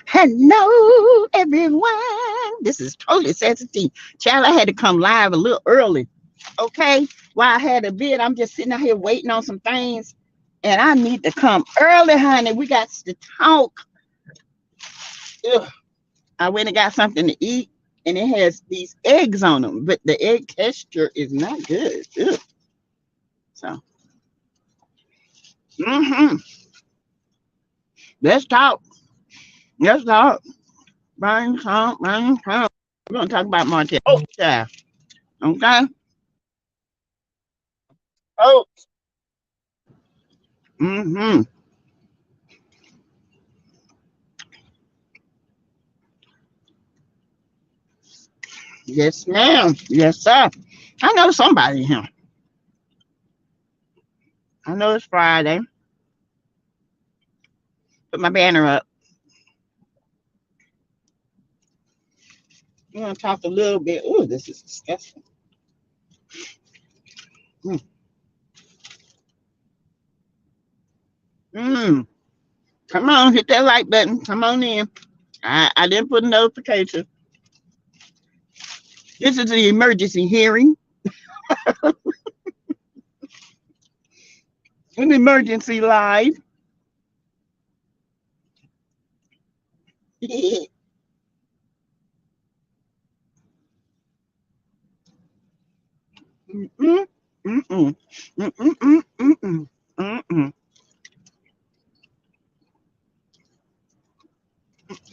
Hello, everyone. This is totally SASSYTEA. Child, I had to come live a little early. Okay. While I had a bid, I'm just sitting out here waiting on some things. And I need to come early, honey. We got to talk. Ugh. I went and got something to eat, and it has these eggs on them, but the egg texture is not good. Ugh. So, mm-hmm. Let's talk. Let's talk. Bring some, bring some. We're going to talk about Martel. Oh, yeah. Okay. Oh. Mm-hmm. Yes, ma'am. Yes, sir. I know somebody here. I know it's Friday. Put my banner up. We're going to talk a little bit. Oh, this is disgusting. Mm. Mm. Come on, hit that like button. Come on in. I didn't put a notification. This is the emergency hearing. An emergency live. Mm-mm, mm-mm, mm-mm, mm-mm, mm-mm,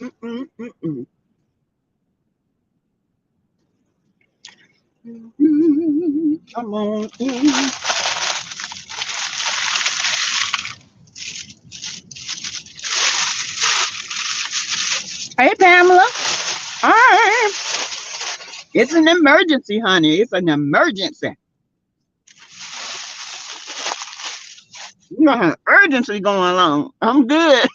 mm-mm, mm-mm. Come on in. Hey, Pamela. Hi. It's an emergency, honey. It's an emergency. You got an urgency going on. I'm good.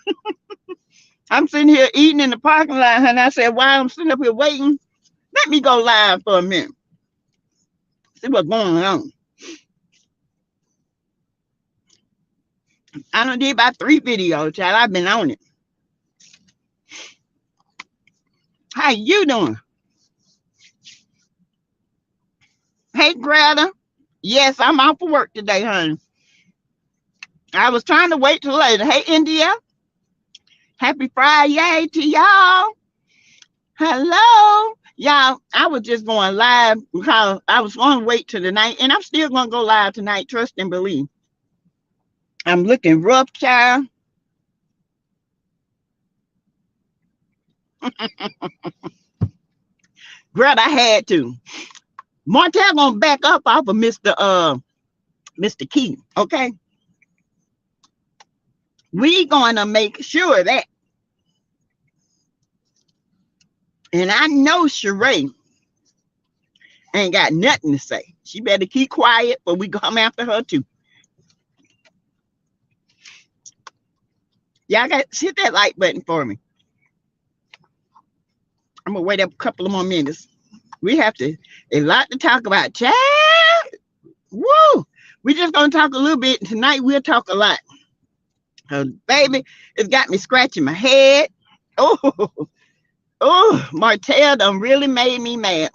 I'm sitting here eating in the parking lot, honey. I said, while I'm sitting up here waiting, let me go live for a minute. See what's going on. I done did about 3 videos, child. I've been on it. How you doing? Hey, Greta. Yes, I'm out for work today, honey. I was trying to wait till later. Hey, India. Happy Friday to y'all. Hello. Y'all, I was just going live because I was going to wait till the night, and I'm still going to go live tonight. Trust and believe. I'm looking rough, child. Greta, I had to. Martel gonna back up off of Mr. Key, okay? We gonna make sure that. And I know Sheree ain't got nothing to say. She better keep quiet, but we come after her too. Y'all got hit that like button for me. I'm gonna wait up a couple of more minutes. We have a lot to talk about. Child, woo! We just gonna talk a little bit. Tonight we'll talk a lot. Baby, it's got me scratching my head. Oh, oh, Martel done really made me mad.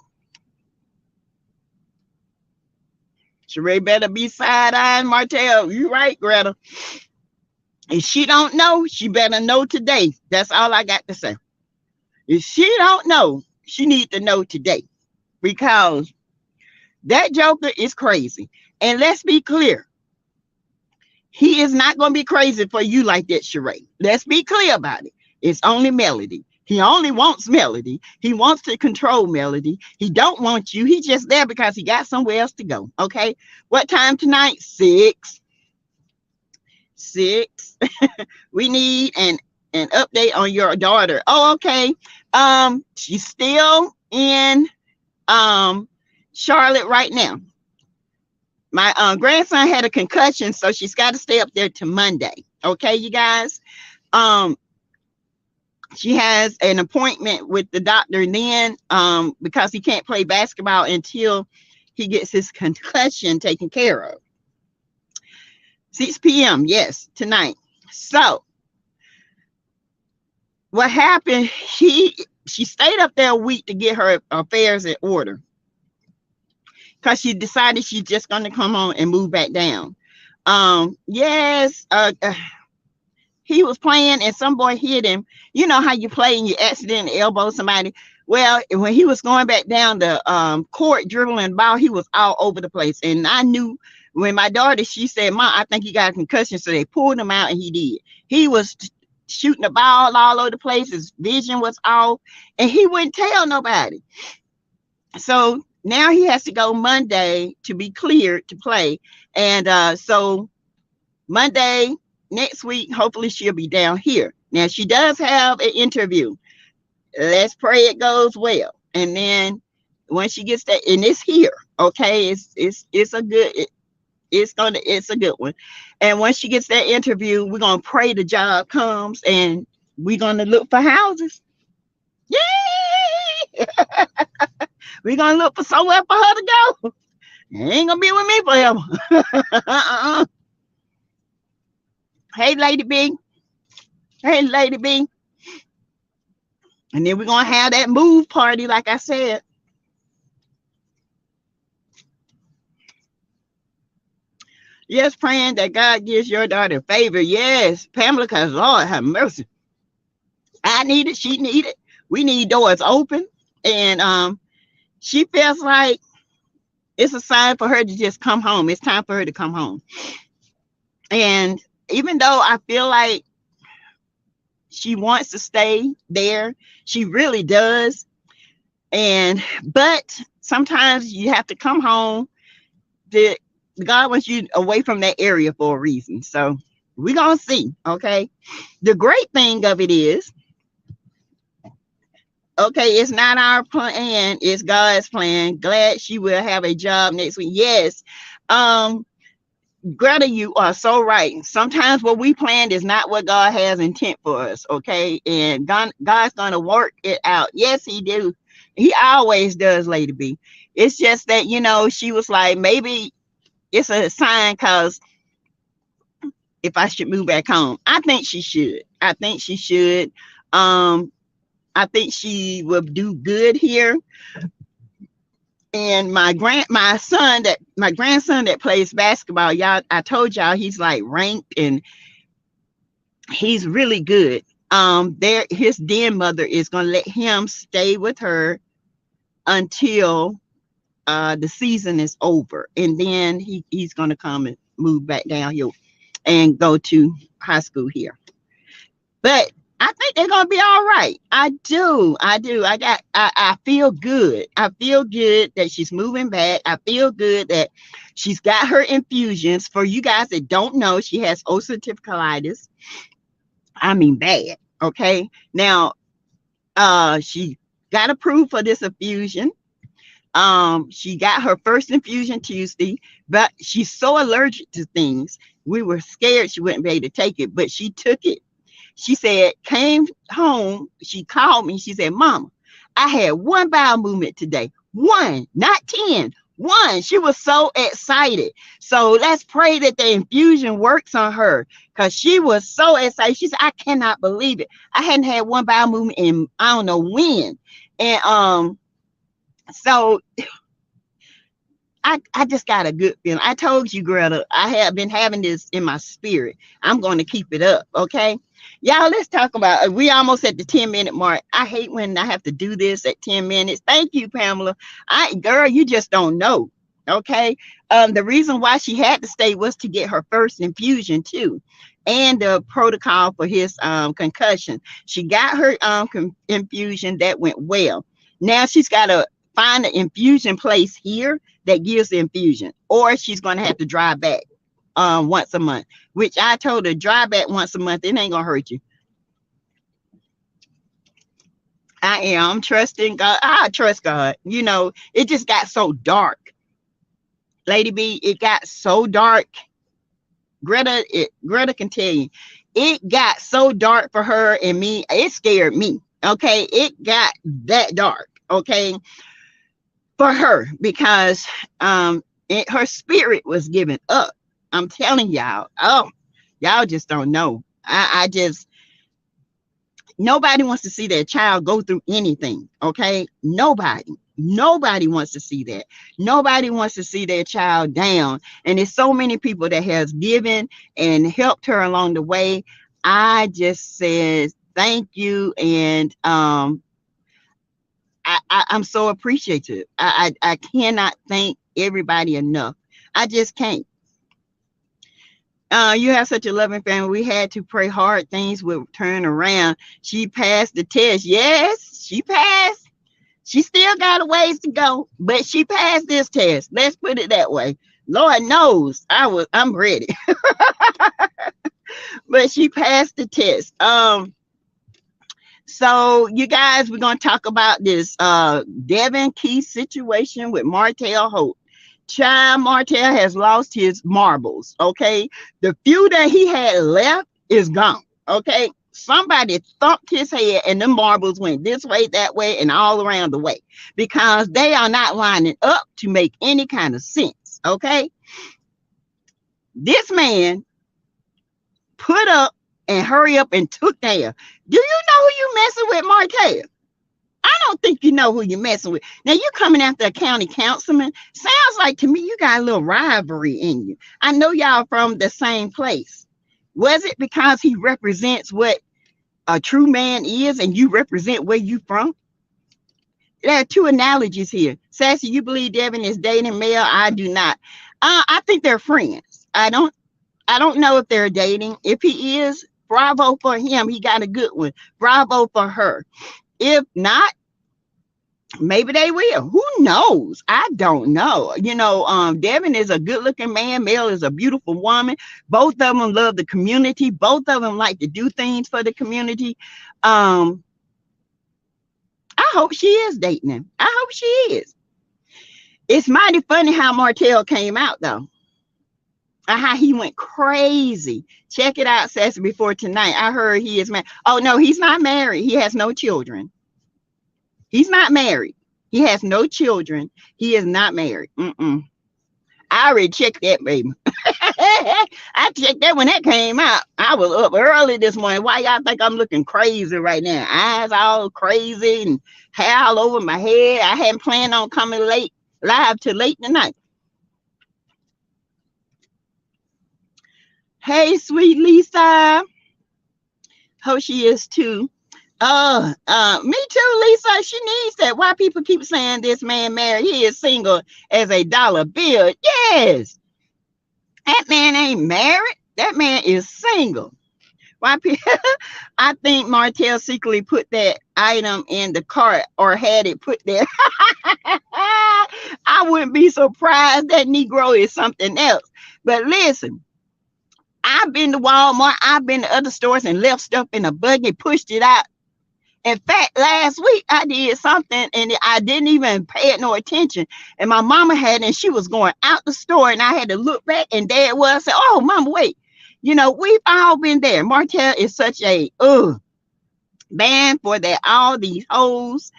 Sheree better be side-eyeing Martel. You right, Greta. If she don't know, she better know today. That's all I got to say. If she don't know, she need to know today. Because that joker is crazy. And let's be clear. He is not going to be crazy for you like that, Sheree. Let's be clear about it. It's only Melody. He only wants Melody. He wants to control Melody. He don't want you. He's just there because he got somewhere else to go. Okay. What time tonight? 6. 6. We need an update on your daughter. Oh, okay. She's still in Charlotte right now. My grandson had a concussion, so she's got to stay up there to Monday. Okay, you guys. She has an appointment with the doctor then because he can't play basketball until he gets his concussion taken care of. 6 p.m. Yes, tonight. So what happened, she stayed up there a week to get her affairs in order, because she decided she's just going to come home and move back down. Yes, he was playing and some boy hit him. You know how you play and you accidentally elbow somebody. Well, when he was going back down the court dribbling the ball, he was all over the place. And I knew when my daughter, she said, "Mom, I think he got a concussion." So they pulled him out and he did. He was shooting the ball all over the place. His vision was off and he wouldn't tell nobody. So now he has to go Monday to be cleared to play. And so Monday next week, hopefully she'll be down here. Now she does have an interview. Let's pray it goes well. And then when she gets that, and it's here, okay, it's a good it's a good one. And once she gets that interview, we're gonna pray the job comes, and we're gonna look for houses. Yay! We're gonna look for somewhere for her to go. It ain't gonna be with me forever. Hey, Lady B. Hey, Lady B. And then we're going to have that move party, like I said. Yes, praying that God gives your daughter favor. Yes, Pamela, because Lord have mercy. I need it. She need it. We need doors open. And she feels like it's a sign for her to just come home. It's time for her to come home. And even though I feel like she wants to stay there, she really does. But sometimes you have to come home. God wants you away from that area for a reason. So we're going to see, okay? The great thing of it is, okay, it's not our plan, it's God's plan. Glad she will have a job next week. Yes. Greta, you are so right. Sometimes what we planned is not what God has intent for us, okay? And God's going to work it out. Yes, he do. He always does, Lady B. It's just that, she was like, maybe it's a sign, because if I should move back home, I think she should. I think she should. I think she will do good here. And my grandson that plays basketball, y'all, I told y'all he's like ranked and he's really good. His den mother is gonna let him stay with her until the season is over, and then he's gonna come and move back down here and go to high school here. But I think they're gonna be all right. I do. I feel good. I feel good that she's moving back. I feel good that she's got her infusions. For you guys that don't know, she has ulcerative colitis. I mean bad. Okay. Now, she got approved for this infusion. She got her first infusion Tuesday, but she's so allergic to things. We were scared she wouldn't be able to take it, but she took it. She said, came home, she called me, she said, "Mama, I had one bowel movement today. One, not 10. One." She was so excited. So let's pray that the infusion works on her, because she was so excited. She said, "I cannot believe it. I hadn't had one bowel movement in I don't know when." And so I just got a good feeling. I told you, Greta, I have been having this in my spirit. I'm going to keep it up, okay? Y'all, let's talk about, we almost at the 10-minute mark. I hate when I have to do this at 10 minutes. Thank you, Pamela. Girl, you just don't know, okay? The reason why she had to stay was to get her first infusion too, and the protocol for his concussion. She got her infusion. That went well. Now she's got to find an infusion place here that gives the infusion, or she's going to have to drive back once a month, which I told her, drive back once a month. It ain't going to hurt you. I am trusting God. I trust God. It just got so dark. Lady B, it got so dark. Greta can tell you, it got so dark for her and me. It scared me. Okay. It got that dark. Okay. For her, because her spirit was giving up. I'm telling y'all. Oh, y'all just don't know. I just, Nobody wants to see their child go through anything. Okay. Nobody wants to see that. Nobody wants to see their child down. And there's so many people that has given and helped her along the way. I just said thank you. And I'm so appreciative. I cannot thank everybody enough. I just can't. You have such a loving family. We had to pray hard. Things will turn around. She passed the test. Yes, she passed. She still got a ways to go, but she passed this test. Let's put it that way. Lord knows I'm ready. But she passed the test. So you guys, we're gonna talk about this Devin Key situation with Martel Holt. Child, Martel has lost his marbles. Okay, the few that he had left is gone. Okay, somebody thumped his head and the marbles went this way, that way, and all around the way, because they are not lining up to make any kind of sense. Okay, this man put up and hurry up and took down. Do you know who you messing with, Martel? I don't think you know who you're messing with. Now, you're coming after a county councilman. Sounds like to me you got a little rivalry in you. I know y'all from the same place. Was it because he represents what a true man is and you represent where you from? There are two analogies here. Sassy, you believe Devin is dating Mel? I do not. I think they're friends. I don't know if they're dating. If he is, bravo for him. He got a good one. Bravo for her. If not, maybe they will. Who knows? I don't know. You know, Devin is a good looking man. Mel is a beautiful woman. Both of them love the community. Both of them like to do things for the community. I hope she is dating him. I hope she is. It's mighty funny how Martel came out though. How he went crazy. Check it out, Sassy, before tonight. I heard he is married. Oh, no, he's not married. He has no children. He's not married. He has no children. He is not married. I already checked that, baby. I checked that when that came out. I was up early this morning. Why y'all think I'm looking crazy right now? Eyes all crazy and hair all over my head. I hadn't planned on coming live till late tonight. Hey, sweet Lisa. Hope she is too. Me too, Lisa. She needs that. Why people keep saying this man married? He is single as a dollar bill. Yes. That man ain't married. That man is single. Why people? I think Martel secretly put that item in the cart or had it put there. I wouldn't be surprised. That Negro is something else. But listen. I've been to Walmart, I've been to other stores and left stuff in a buggy, pushed it out. In fact, last week I did something and I didn't even pay it no attention. And my mama had it and she was going out the store and I had to look back and there it was. I said, oh, mama, wait. You know, we've all been there. Martel is such a man for that. All these hoes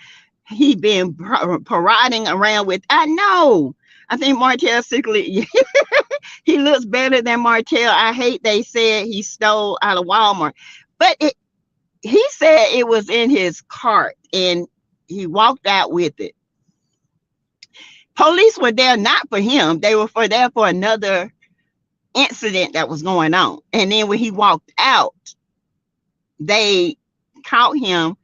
he been parading around with. I know. I think Martel secretly, he looks better than Martel. I hate they said he stole out of Walmart. But he said it was in his cart and he walked out with it. Police were there not for him. They were there for another incident that was going on. And then when he walked out, they caught him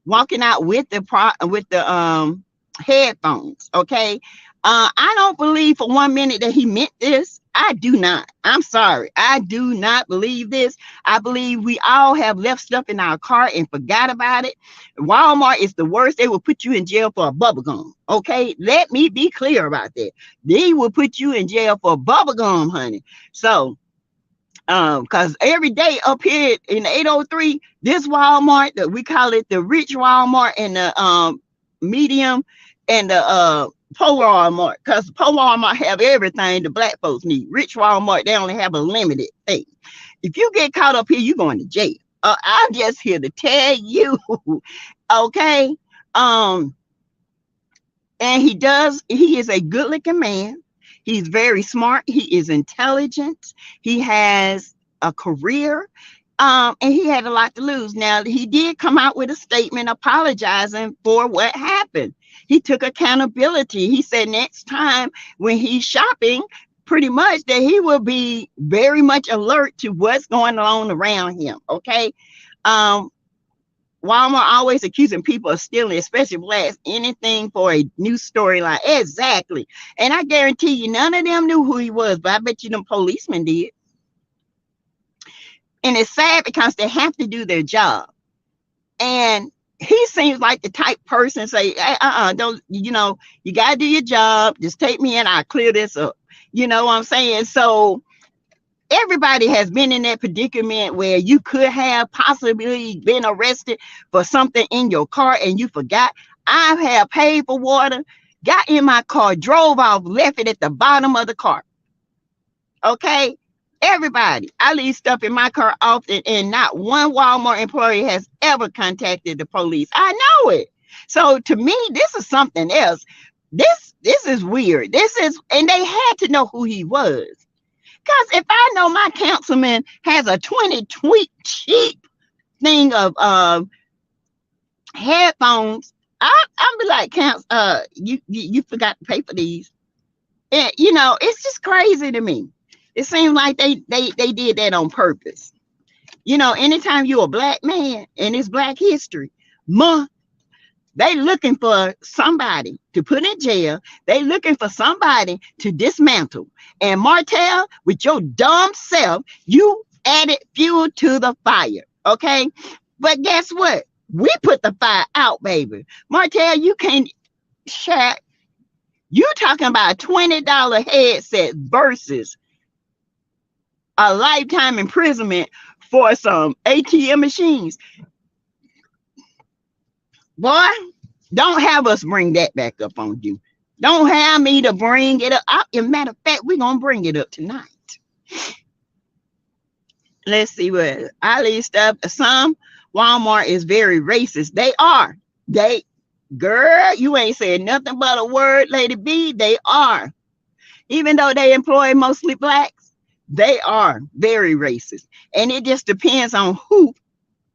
walking out with the headphones. Okay. I don't believe for 1 minute that he meant this. I do not. I'm sorry. I do not believe this. I believe we all have left stuff in our car and forgot about it. Walmart is the worst. They will put you in jail for a bubble gum. Okay. Let me be clear about that. They will put you in jail for bubble gum, honey. So, because every day up here in 803, this Walmart, we call it the rich Walmart and the medium and the poor Walmart, because poor Walmart have everything the black folks need. Rich Walmart, they only have a limited thing. If you get caught up here, you're going to jail. I'm just here to tell you, okay? And he is a good looking man. He's very smart. He is intelligent. He has a career. And he had a lot to lose. Now, he did come out with a statement apologizing for what happened. He took accountability. He said next time when he's shopping, pretty much that he will be very much alert to what's going on around him. Okay. Um, Walmart always accusing people of stealing, especially blacks, anything for a new storyline. Exactly. And I guarantee you, none of them knew who he was, but I bet you them policemen did. And it's sad because they have to do their job. And he seems like the type person say, don't, you got to do your job. Just take me in. I'll clear this up. You know what I'm saying? So everybody has been in that predicament where you could have possibly been arrested for something in your car and you forgot. I have paid for water, got in my car, drove off, left it at the bottom of the car. Okay? Everybody, I leave stuff in my car often, and not one Walmart employee has ever contacted the police. I know it. So to me, this is something else. This is weird. And they had to know who he was. Because if I know my councilman has a 20-tweet cheap thing of headphones, I'll be like, you forgot to pay for these. And it's just crazy to me. It seems like they did that on purpose. Anytime you're a black man and it's Black History Month, they looking for somebody to put in jail. They looking for somebody to dismantle. And Martel, with your dumb self, you added fuel to the fire. Okay? But guess what? We put the fire out, baby. Martel, you can't chat. You talking about a $20 headset versus a lifetime imprisonment for some ATM machines. Boy, don't have us bring that back up on you. Don't have me to bring it up. As a matter of fact, we're going to bring it up tonight. Let's see what I leave stuff. Some Walmart is very racist. They are. Girl, you ain't said nothing but a word, Lady B. They are. Even though they employ mostly blacks, they are very racist. And it just depends on who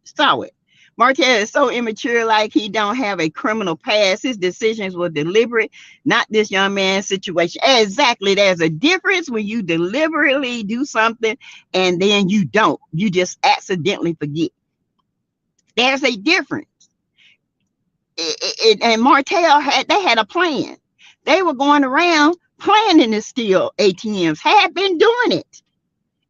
saw it. Martel is so immature, like he don't have a criminal past. His decisions were deliberate, not this young man's situation. Exactly. There's a difference when you deliberately do something and then you don't. You just accidentally forget. There's a difference. And Martel had a plan. They were going around planning to steal ATMs, had been doing it,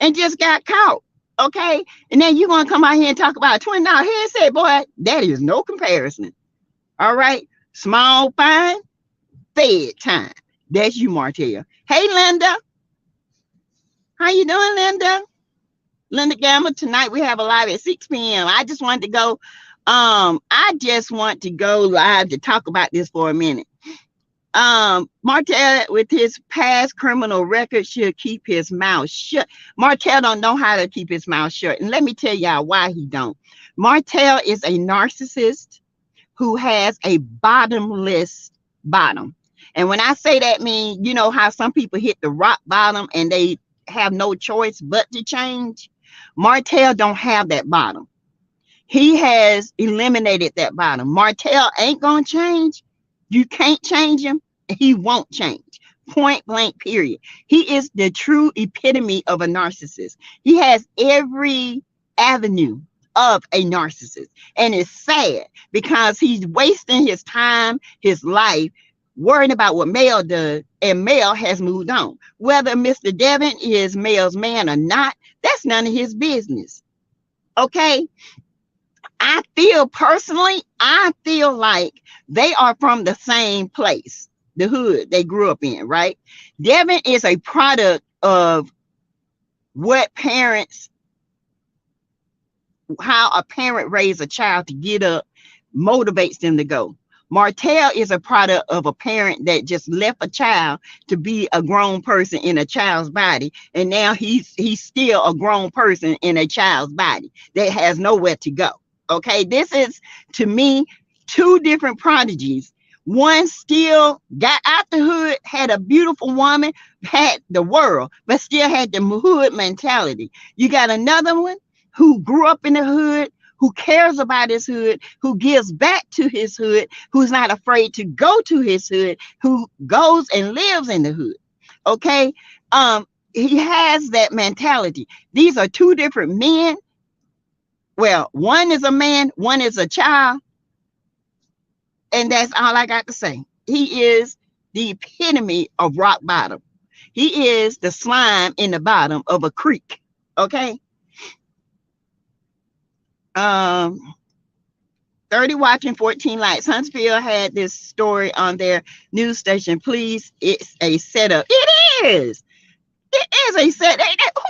and just got caught. Okay, and then you're gonna come out here and talk about a $20 headset, boy. That is no comparison. All right, small fine, fed time. That's you, Martel. Hey, Linda, how you doing, Linda? Linda Gamma. Tonight we have a live at 6 p.m. I just want to go live to talk about this for a minute. Martel, with his past criminal record, should keep his mouth shut. Martel don't know how to keep his mouth shut. And let me tell y'all why he don't. Martel is a narcissist who has a bottomless bottom. And when I say that, mean, you know how some people hit the rock bottom and they have no choice but to change? Martel don't have that bottom. He has eliminated that bottom. Martel ain't gonna change. You can't change him. He won't change. Point blank, period. He is the true epitome of a narcissist. He has every avenue of a narcissist. And it's sad because he's wasting his time, his life, worrying about what Mel does, and Mel has moved on. Whether Mr. Devin is Mel's man or not, that's none of his business. Okay? I feel like they are from the same place, the hood they grew up in, right? Devin is a product of how a parent raised a child to get up, motivates them to go. Martel is a product of a parent that just left a child to be a grown person in a child's body. And now he's still a grown person in a child's body that has nowhere to go. Okay, this is, to me, two different prodigies. One still got out the hood, had a beautiful woman, had the world, but still had the hood mentality. You got another one who grew up in the hood, who cares about his hood, who gives back to his hood, who's not afraid to go to his hood, who goes and lives in the hood. Okay. He has that mentality. These are two different men. Well, one is a man, one is a child. And that's all I got to say. He is the epitome of rock bottom. He is the slime in the bottom of a creek. Okay. 30 watching, 14 likes. Huntsville had this story on their news station. Please, it's a setup. It is. It is a setup.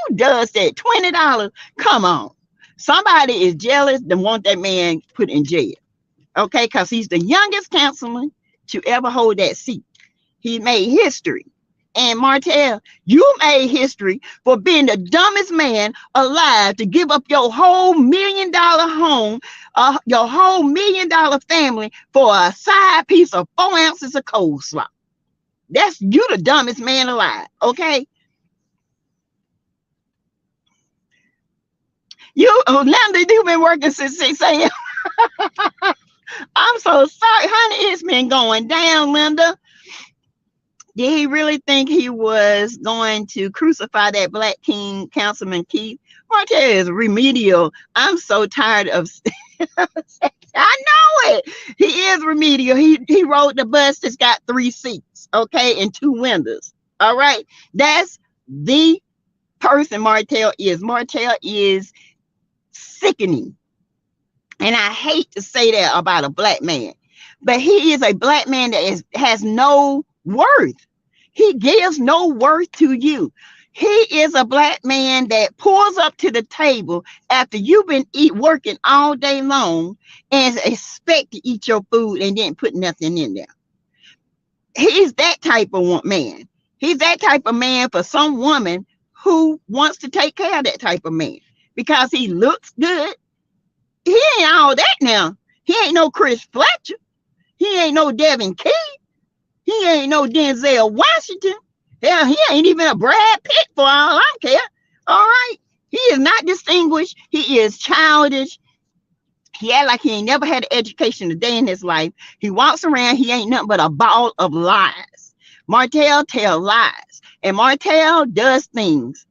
Who does that? $20. Come on. Somebody is jealous and want that man put in jail. Okay, because he's the youngest councilman to ever hold that seat. He made history. And Martel, you made history for being the dumbest man alive to give up your whole $1 million home, your whole $1 million family for a side piece of 4 ounces of coleslaw. That's you, the dumbest man alive. Okay. Linda, you've been working since 6 a.m. I'm so sorry, honey. It's been going down, Linda. Did he really think he was going to crucify that black king, Councilman Keith? Martel is remedial. I'm so tired of I know it. He is remedial. He rode the bus that's got 3 seats, okay, and 2 windows. All right. That's the person Martel is. Martel is sickening. And I hate to say that about a black man, but he is a black man that has no worth. He gives no worth to you. He is a black man that pulls up to the table after you've been working all day long and expect to eat your food and then put nothing in there. He's that type of man. He's that type of man for some woman who wants to take care of that type of man because he looks good. He ain't all that now. He ain't no Chris Fletcher. He ain't no Devin Key. He ain't no Denzel Washington. Hell, he ain't even a Brad Pitt for all I care. All right. He is not distinguished. He is childish. He act like he ain't never had an education a day in his life. He walks around. He ain't nothing but a ball of lies. Martel tells lies. And Martel does things,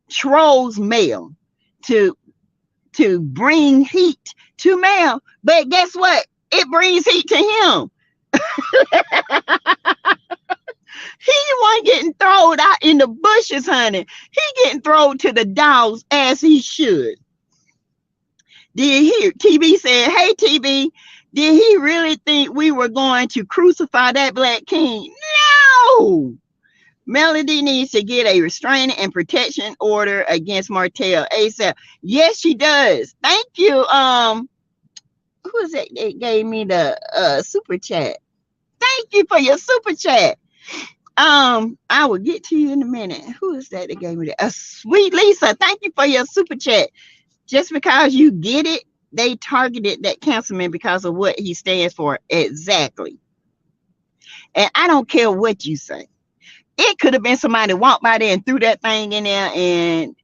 trolls mail to bring heat to Mel. But guess what? It brings heat to him. He wasn't getting thrown out in the bushes, honey. He getting thrown to the dogs as he should. Did he? TB said, hey, TB, did he really think we were going to crucify that black king? No. Melody needs to get a restraining and protection order against Martel ASAP. Yes, she does. Thank you. Who is it that gave me the super chat? Thank you for your super chat. I will get to you in a minute. Who is that gave me that? Sweet Lisa, thank you for your super chat. Just because you get it, they targeted that councilman because of what he stands for. Exactly. And I don't care what you say. It could have been somebody walked by there and threw that thing in there, and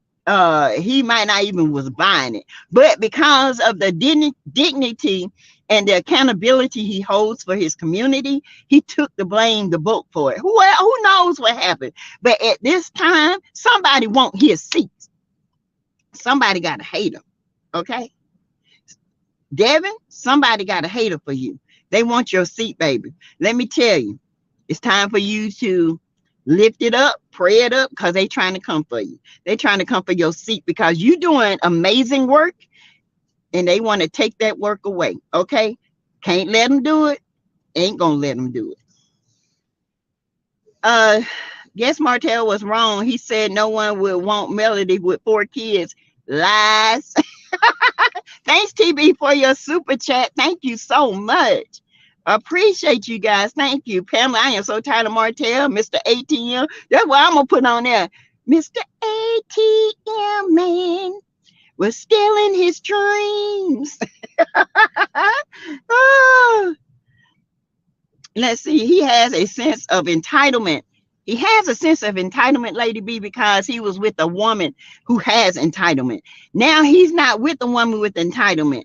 he might not even was buying it. But because of the dignity and the accountability he holds for his community, he took the book for it. Well, who knows what happened? But at this time, somebody want his seat. Somebody got to hate him. Okay? Devin, somebody got to hate him for you. They want your seat, baby. Let me tell you, it's time for you to lift it up, pray it up, because they trying to come for you. They trying to come for your seat because you doing amazing work and they want to take that work away. Okay? Can't let them do it. Ain't gonna let them do it. Guess Martel was wrong. He said no one would want Melody with 4 kids. Lies. Thanks, TB, for your super chat. Thank you so much. Appreciate you guys. Thank you, Pamela. I am so tired of Martel, Mr. ATM. That's what I'm gonna put on there. Mr. ATM man was stealing his dreams. Oh. Let's see. He has a sense of entitlement. He has a sense of entitlement, Lady B, because he was with a woman who has entitlement. Now he's not with a woman with entitlement.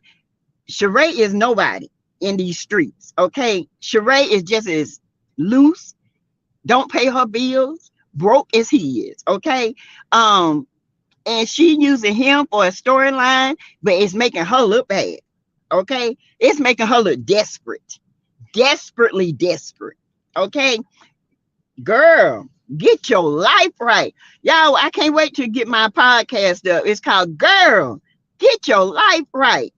Sheree is nobody in these streets. Okay. Sheree is just as loose, don't pay her bills, broke as he is. Okay. And she using him for a storyline, but it's making her look bad. Okay. It's making her look desperate, desperately desperate. Okay. Girl, get your life right. Y'all, I can't wait to get my podcast up. It's called Girl, Get Your Life Right.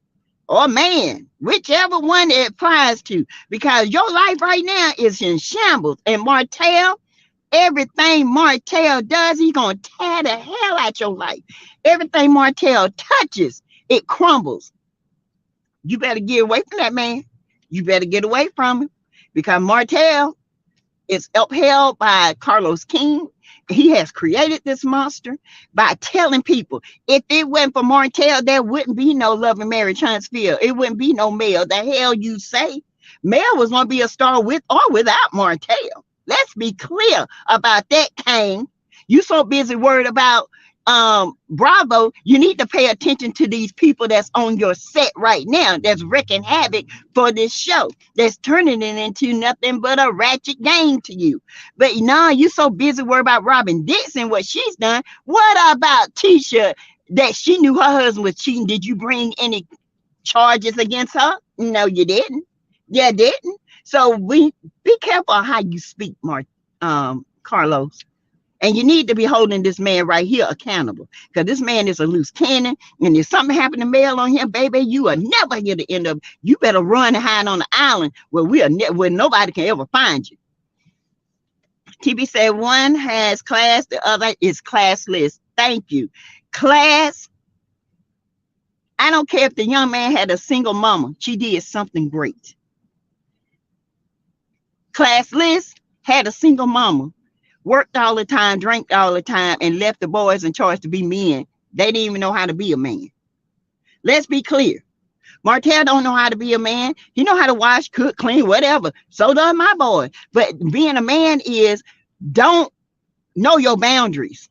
Or man, whichever one it applies to, because your life right now is in shambles. And Martel, everything Martel does, he's gonna tear the hell out your life. Everything Martel touches, it crumbles. You better get away from that man. You better get away from him, because Martel is upheld by Carlos King. He has created this monster by telling people, if it wasn't for Martel, there wouldn't be no Love and Marriage Huntsville. It wouldn't be no Mel. The hell you say? Mel was going to be a star with or without Martel. Let's be clear about that, Kane. You so busy worried about Bravo, you need to pay attention to these people that's on your set right now, that's wreaking havoc for this show, that's turning it into nothing but a ratchet game to you. But now you so busy worried about Robin Dixon, what she's done. What about Tisha, that she knew her husband was cheating? Did you bring any charges against her? No, you didn't. You didn't. So we be careful how you speak, Carlos. And you need to be holding this man right here accountable, because this man is a loose cannon. And if something happened to Mel on him, baby, you are never here to end up. You better run and hide on the island where where nobody can ever find you. TB said one has class, the other is classless. Thank you. Class. I don't care if the young man had a single mama. She did something great. Classless had a single mama, worked all the time, drank all the time, and left the boys in charge to be men. They didn't even know how to be a man. Let's be clear. Martel don't know how to be a man. He know how to wash, cook, clean, whatever. So does my boy. But being a man is, don't know your boundaries.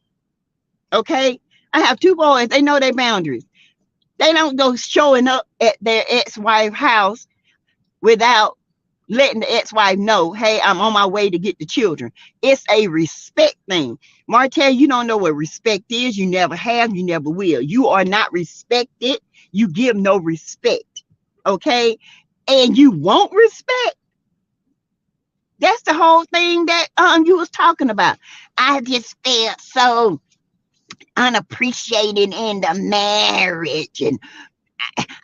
Okay? I have two boys. They know their boundaries. They don't go showing up at their ex-wife's house without letting the ex-wife know, hey, I'm on my way to get the children. It's a respect thing. Martel, you don't know what respect is. You never have. You never will. You are not respected. You give no respect. Okay? And you won't respect. That's the whole thing that you was talking about. I just felt so unappreciated in the marriage, and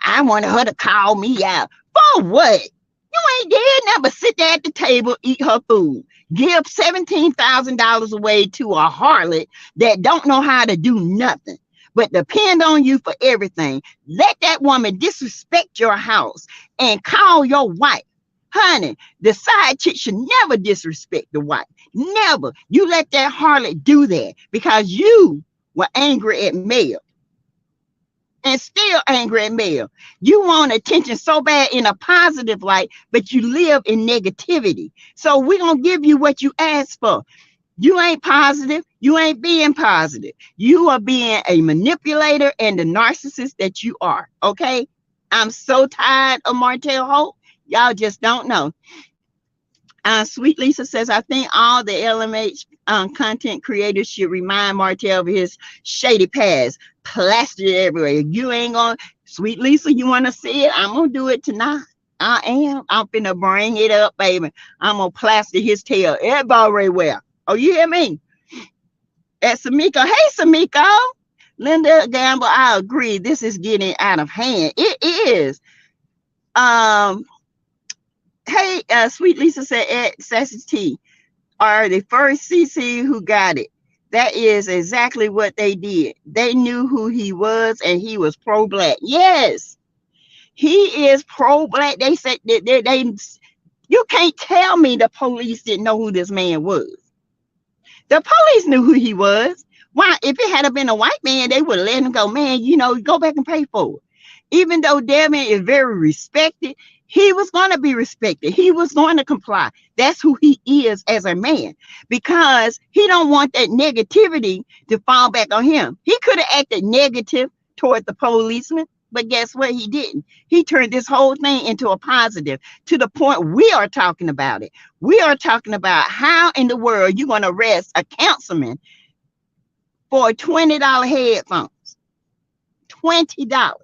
I wanted her to call me out. For what? You ain't did nothing but sit there at the table, eat her food, give $17,000 away to a harlot that don't know how to do nothing but depend on you for everything. Let that woman disrespect your house and call your wife. Honey, the side chick should never disrespect the wife. Never. You let that harlot do that because you were angry at Mel. And still angry at Mel. You want attention so bad in a positive light, but you live in negativity. So we're going to give you what you asked for. You ain't positive. You ain't being positive. You are being a manipulator and the narcissist that you are. Okay? I'm so tired of Martel Holt. Y'all just don't know. Sweet Lisa says, I think all the LMH content creators should remind Martel of his shady past. Plastered everywhere. You ain't gonna, Sweet Lisa, you want to see it? I'm gonna do it tonight. I am. I'm finna bring it up, baby. I'm gonna plaster his tail everywhere. Oh, you hear me? At Samiko. Hey, Samiko. Linda Gamble, I agree. This is getting out of hand. It is. Hey, Sweet Lisa said at SASSYTEA are the first CC who got it. That is exactly what they did. They knew who he was, and he was pro-black. Yes, he is pro-black. They said that you can't tell me the police didn't know who this man was. The police knew who he was. Why? If it had been a white man, they would have let him go. Man, you know, go back and pay for it. Even though Devin is very respected, he was going to be respected. He was going to comply. That's who he is as a man, because he don't want that negativity to fall back on him. He could have acted negative toward the policeman, but guess what? He didn't. He turned this whole thing into a positive, to the point we are talking about it. We are talking about how in the world you're going to arrest a councilman for $20 headphones. $20.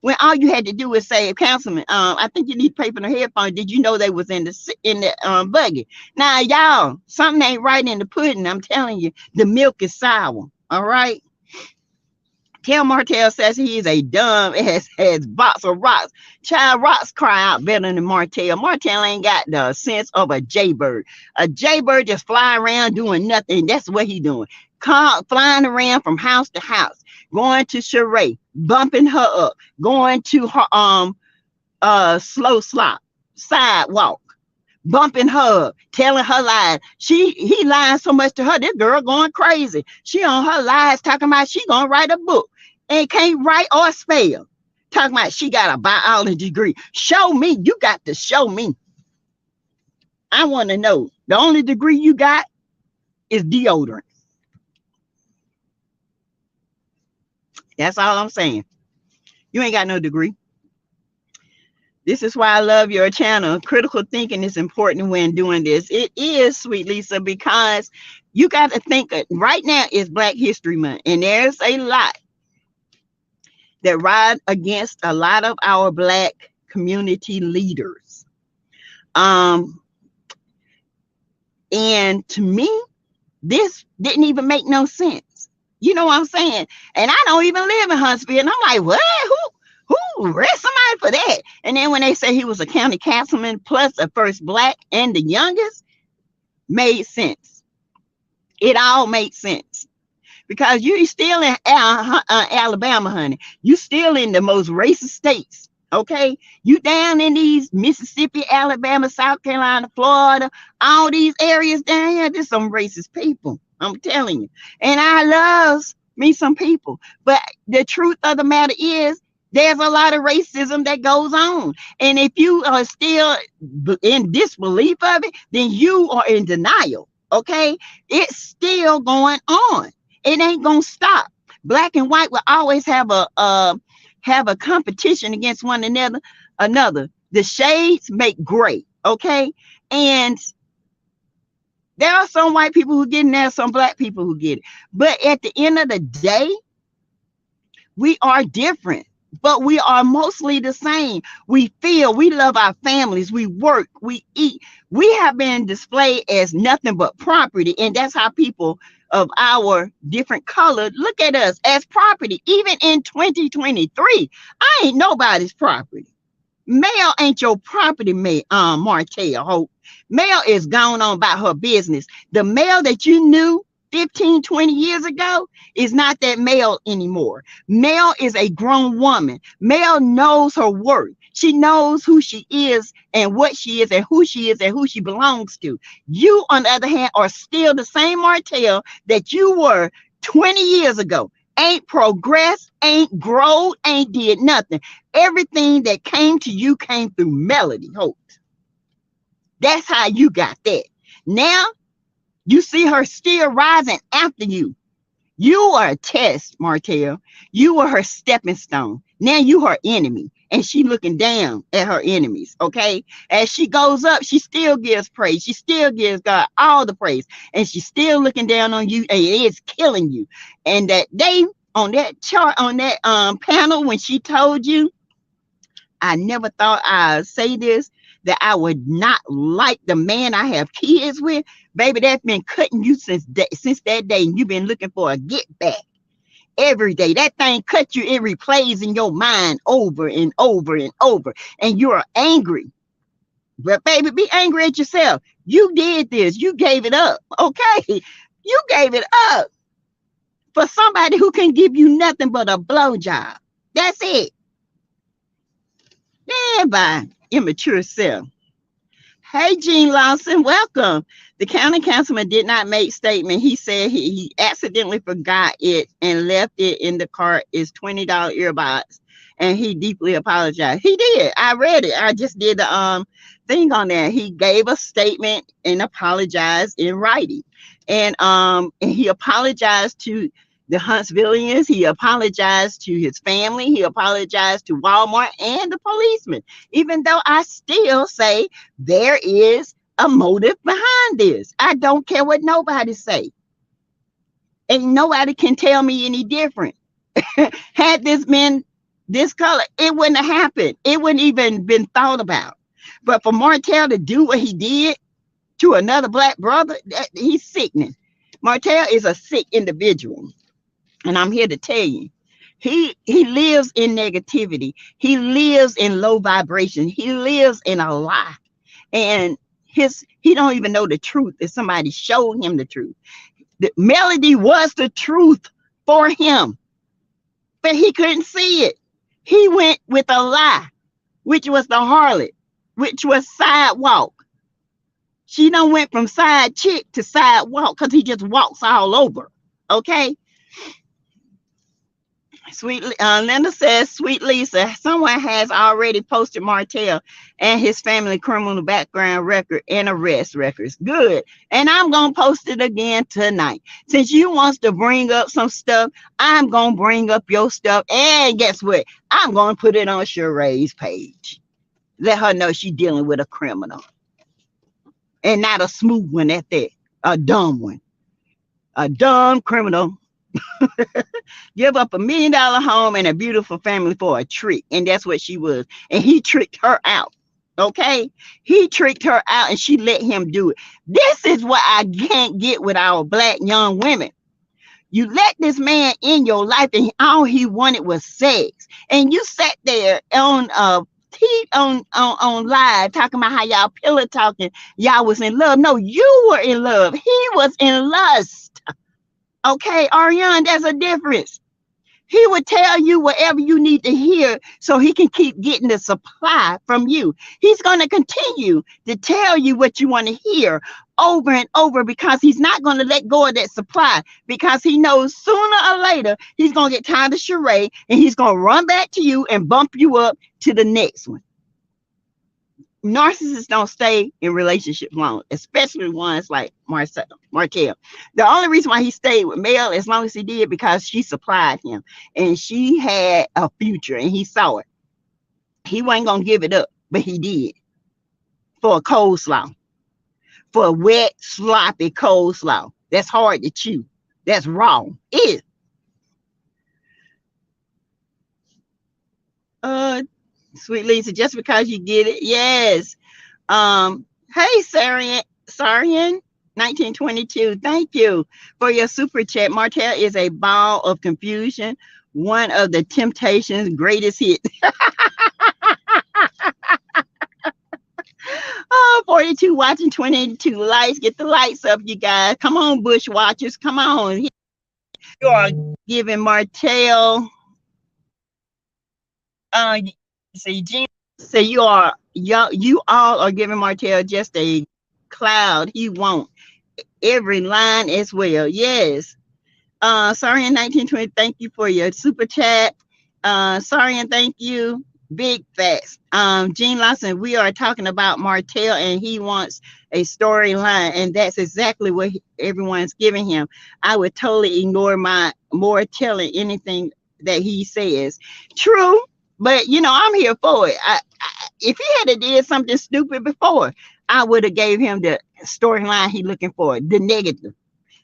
When all you had to do was say, Councilman, I think you need to pay for the headphones. Did you know they was in the buggy? Now, y'all, something ain't right in the pudding. I'm telling you, the milk is sour. All right. Tell Martel says he is a dumb as box of rocks. Child, rocks cry out better than Martel. Martel ain't got the sense of a jaybird. A jaybird just fly around doing nothing. That's what he doing. Flying around from house to house, going to Sheree, bumping her up, going to her slow slop sidewalk, bumping her, telling her lies. He lying so much to her, this girl going crazy. She on her lies, talking about she gonna write a book and can't write or spell. Talking about she got a biology degree. Show me. You got to show me. I want to know. The only degree you got is deodorant. That's all I'm saying. You ain't got no degree. This is why I love your channel. Critical thinking is important when doing this. It is, sweet Lisa, because you got to think right now is Black History Month, and there's a lot that ride against a lot of our Black community leaders. And to me, this didn't even make no sense. You know what I'm saying? And I don't even live in Huntsville. And I'm like, what? Who arrest somebody for that? And then when they say he was a county councilman plus a first Black and the youngest, made sense. It all made sense. Because you still in Alabama, honey. You still in the most racist states. Okay? You down in these Mississippi, Alabama, South Carolina, Florida, all these areas down here, there's some racist people. I'm telling you. And I love me some people. But the truth of the matter is, there's a lot of racism that goes on. And if you are still in disbelief of it, then you are in denial. Okay? It's still going on. It ain't gonna stop. Black and white will always have a competition against one another. The shades make gray. Okay? And there are some white people who get in there, some Black people who get it. But at the end of the day, we are different, but we are mostly the same. We feel, we love our families, we work, we eat. We have been displayed as nothing but property, and that's how people of our different color look at us, as property. Even in 2023, I ain't nobody's property. Mel ain't your property, Martel, hope. Mel is gone on about her business. The Mel that you knew 15, 20 years ago is not that Mel anymore. Mel is a grown woman. Mel knows her worth. She knows who she is and what she is and who she is and who she belongs to. You, on the other hand, are still the same Martel that you were 20 years ago. Ain't progressed, ain't grown, ain't did nothing. Everything that came to you came through Melody, hope. That's how you got that. Now, you see her still rising after you. You are a test, Martel. You were her stepping stone. Now you her enemy. And she looking down at her enemies, okay? As she goes up, she still gives praise. She still gives God all the praise. And she's still looking down on you, and it is killing you. And that day, on that chart, on that panel, when she told you, I never thought I'd say this, that I would not like the man I have kids with. Baby, that's been cutting you since that day, and you've been looking for a get back. Every day, that thing cut you. It replays in your mind over and over and over, and you're angry. But baby, be angry at yourself. You did this. You gave it up. Okay, you gave it up for somebody who can give you nothing but a blowjob. That's it. By immature self. Hey, Gene Lawson, welcome. The county councilman did not make statement. He said he accidentally forgot it and left it in the cart. Is $20 earbuds and he deeply apologized. He did. I read it. I just did the thing on there. He gave a statement and apologized in writing. And he apologized to the Huntsvillians. He apologized to his family. He apologized to Walmart and the policeman. Even though I still say there is a motive behind this. I don't care what nobody say. And nobody can tell me any different. Had this been this color, it wouldn't have happened. It wouldn't even been thought about. But for Martel to do what he did to another black brother, he's sickening. Martel is a sick individual. And I'm here to tell you, he lives in negativity. He lives in low vibration. He lives in a lie. And he don't even know the truth if somebody showed him the truth. The Melody was the truth for him, but he couldn't see it. He went with a lie, which was the harlot, which was sidewalk. She done went from side chick to sidewalk because he just walks all over. Okay. Sweet Linda says, Sweet Lisa, someone has already posted Martel and his family criminal background record and arrest records. Good. And I'm going to post it again tonight. Since you wants to bring up some stuff, I'm going to bring up your stuff. And guess what? I'm going to put it on Sheree's page. Let her know she's dealing with a criminal. And not a smooth one at that. A dumb one. A dumb criminal. Give up $1 million home and a beautiful family for a trick. And that's what she was. And he tricked her out. Okay. He tricked her out and she let him do it. This is what I can't get with our black young women. You let this man in your life and all he wanted was sex. And you sat there on live talking about how y'all pillow talking. Y'all was in love. No, you were in love. He was in lust. Okay, Ariane, there's a difference. He would tell you whatever you need to hear so he can keep getting the supply from you. He's going to continue to tell you what you want to hear over and over because he's not going to let go of that supply because he knows sooner or later he's going to get tired of Sheree and he's going to run back to you and bump you up to the next one. Narcissists don't stay in relationships long, especially ones like Martel. The only reason why he stayed with Mel as long as he did because she supplied him and she had a future and he saw it. He wasn't gonna give it up, but he did for a coleslaw, for a wet, sloppy coleslaw. That's hard to chew. That's wrong. It. Sweet Lisa, just because you get it. Yes. Hey, Sarian 1922. Thank you for your super chat. Martel is a ball of confusion. One of the Temptations' greatest hits. 42 watching, 22 likes. Get the lights up, you guys. Come on, Bush watchers. Come on. You are giving Martel. See, Jean, say you all are giving Martel just a cloud. He won't. Every line as well. Yes. Sorry in 1920. Thank you for your super chat. Sorry and thank you. Big facts. Gene Lawson, we are talking about Martel and he wants a storyline, and that's exactly what everyone's giving him. I would totally ignore more telling anything that he says. True. But, you know, I'm here for it. If he had did something stupid before, I would have gave him the storyline he looking for, the negative,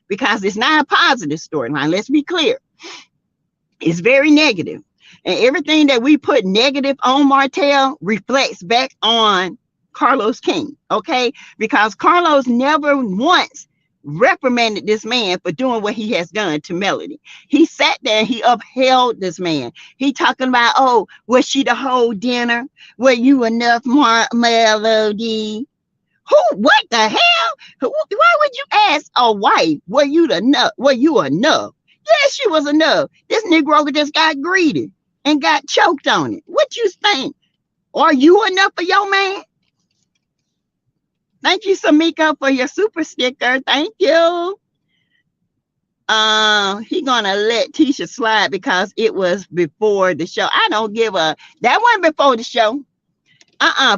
because it's not a positive storyline. Let's be clear. It's very negative. And everything that we put negative on Martel reflects back on Carlos King, okay? Because Carlos never once reprimanded this man for doing what he has done to Melody. He sat there and he upheld this man. He talking about, oh, was she the whole dinner? Were you enough, Melody? Who? What the hell? Why would you ask a wife, were you enough? Were you enough? Yes, she was enough. This Negro just got greedy and got choked on it. What you think? Are you enough for your man? Thank you, Samika, for your super sticker. Thank you. He gonna let Tisha slide because it was before the show. I don't give a that wasn't before the show.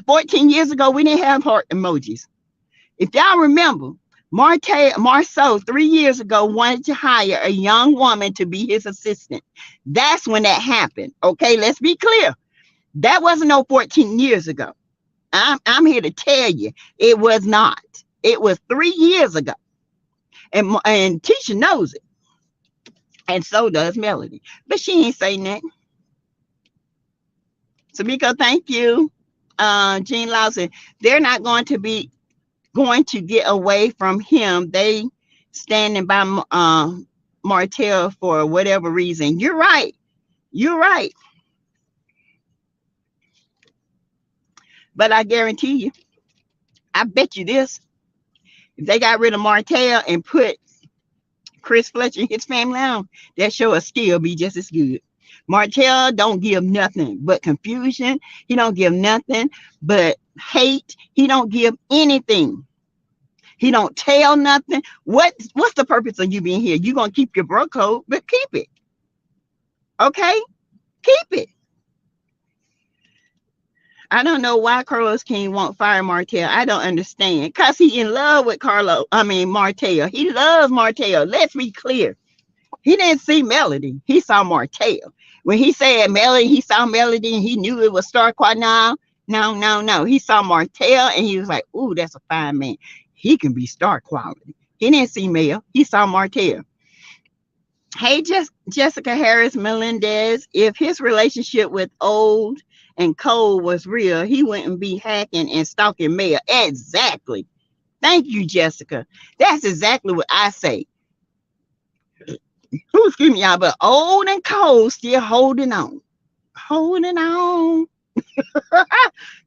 14 years ago, we didn't have heart emojis. If y'all remember, Marceau 3 years ago wanted to hire a young woman to be his assistant. That's when that happened. Okay, let's be clear. That wasn't no 14 years ago. I'm here to tell you, it was not. It was 3 years ago. And Tisha knows it. And so does Melody. But she ain't saying that. Samiko, thank you. Jean Lawson, they're not going to get away from him. They standing by Martel for whatever reason. You're right. You're right. But I guarantee you, I bet you this, if they got rid of Martel and put Chris Fletcher and his family on, that show will still be just as good. Martel don't give nothing but confusion. He don't give nothing but hate. He don't give anything. He don't tell nothing. What's the purpose of you being here? You're going to keep your bro code, but keep it. Okay? Keep it. I don't know why Carlos King won't fire Martel. I don't understand. Because he in love with Martel. He loves Martel. Let's be clear. He didn't see Melody. He saw Martel. When he said Melody, he saw Melody and he knew it was Star Quad. No. He saw Martel and he was like, ooh, that's a fine man. He can be star quality. He didn't see Mel. He saw Martel. Hey, Jessica Harris Melendez, if his relationship with Old and Cole was real, he wouldn't be hacking and stalking Mel. Exactly. Thank you, Jessica. That's exactly what I say. Excuse me, y'all, but Old and Cole still holding on. Holding on.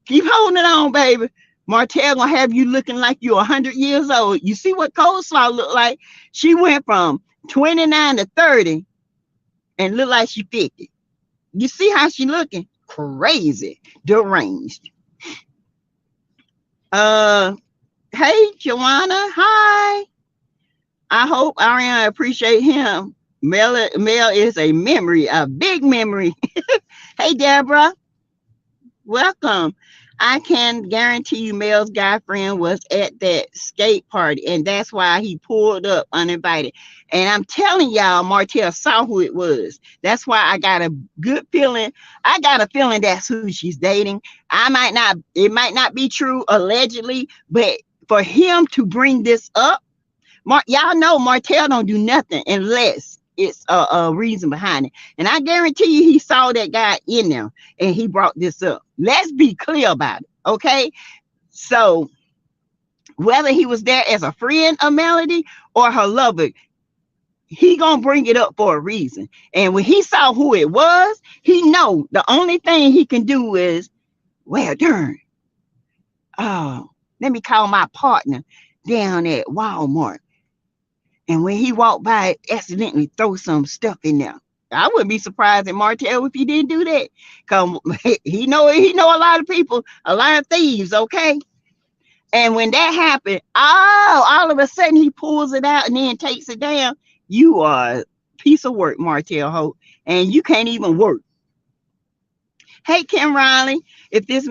Keep holding on, baby. Martel gonna have you looking like you're 100 years old. You see what Coleslaw look like? She went from 29 to 30 and look like she 50. You see how she looking? Crazy, deranged. Hey, Joanna, hi. I hope Ariana appreciate him. Mel is a memory, a big memory. Hey, Deborah, welcome. I can guarantee you Mel's guy friend was at that skate party, and that's why he pulled up uninvited. And I'm telling y'all, Martel saw who it was. That's why I got a good feeling. I got a feeling that's who she's dating. It might not be true allegedly, but for him to bring this up, y'all know Martel don't do nothing unless it's a reason behind it. And I guarantee you he saw that guy in there and he brought this up. Let's be clear about it, okay? So whether he was there as a friend of Melody or her lover, he gonna bring it up for a reason. And when he saw who it was, he know the only thing he can do is, well, darn, let me call my partner down at Walmart. And when he walked by, accidentally throw some stuff in there. I wouldn't be surprised at Martel if he didn't do that. Cause he know a lot of people, a lot of thieves, okay? And when that happened, all of a sudden he pulls it out and then takes it down. You are a piece of work, Martel Holt, and you can't even work. Hey, Kim Riley, if this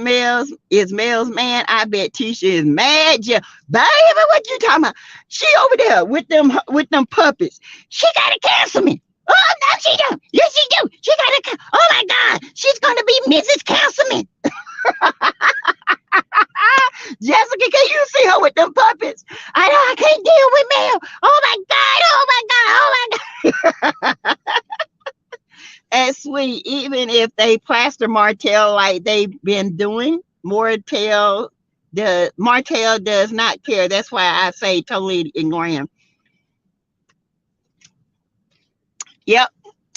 is Mel's man, I bet Tisha is mad. Yeah, baby, what you talking about? She over there with them puppets. She gotta cancel me. Oh, no, she don't. Yes, she do. She gotta. Oh my God, she's gonna be Mrs. Councilman. Jessica, can you see her with them puppets? I know I can't deal with Mel. Oh my God. Oh my God. Oh my God. And sweet, even if they plaster Martel like they've been doing, Martel does not care. That's why I say totally ignore him. Yep,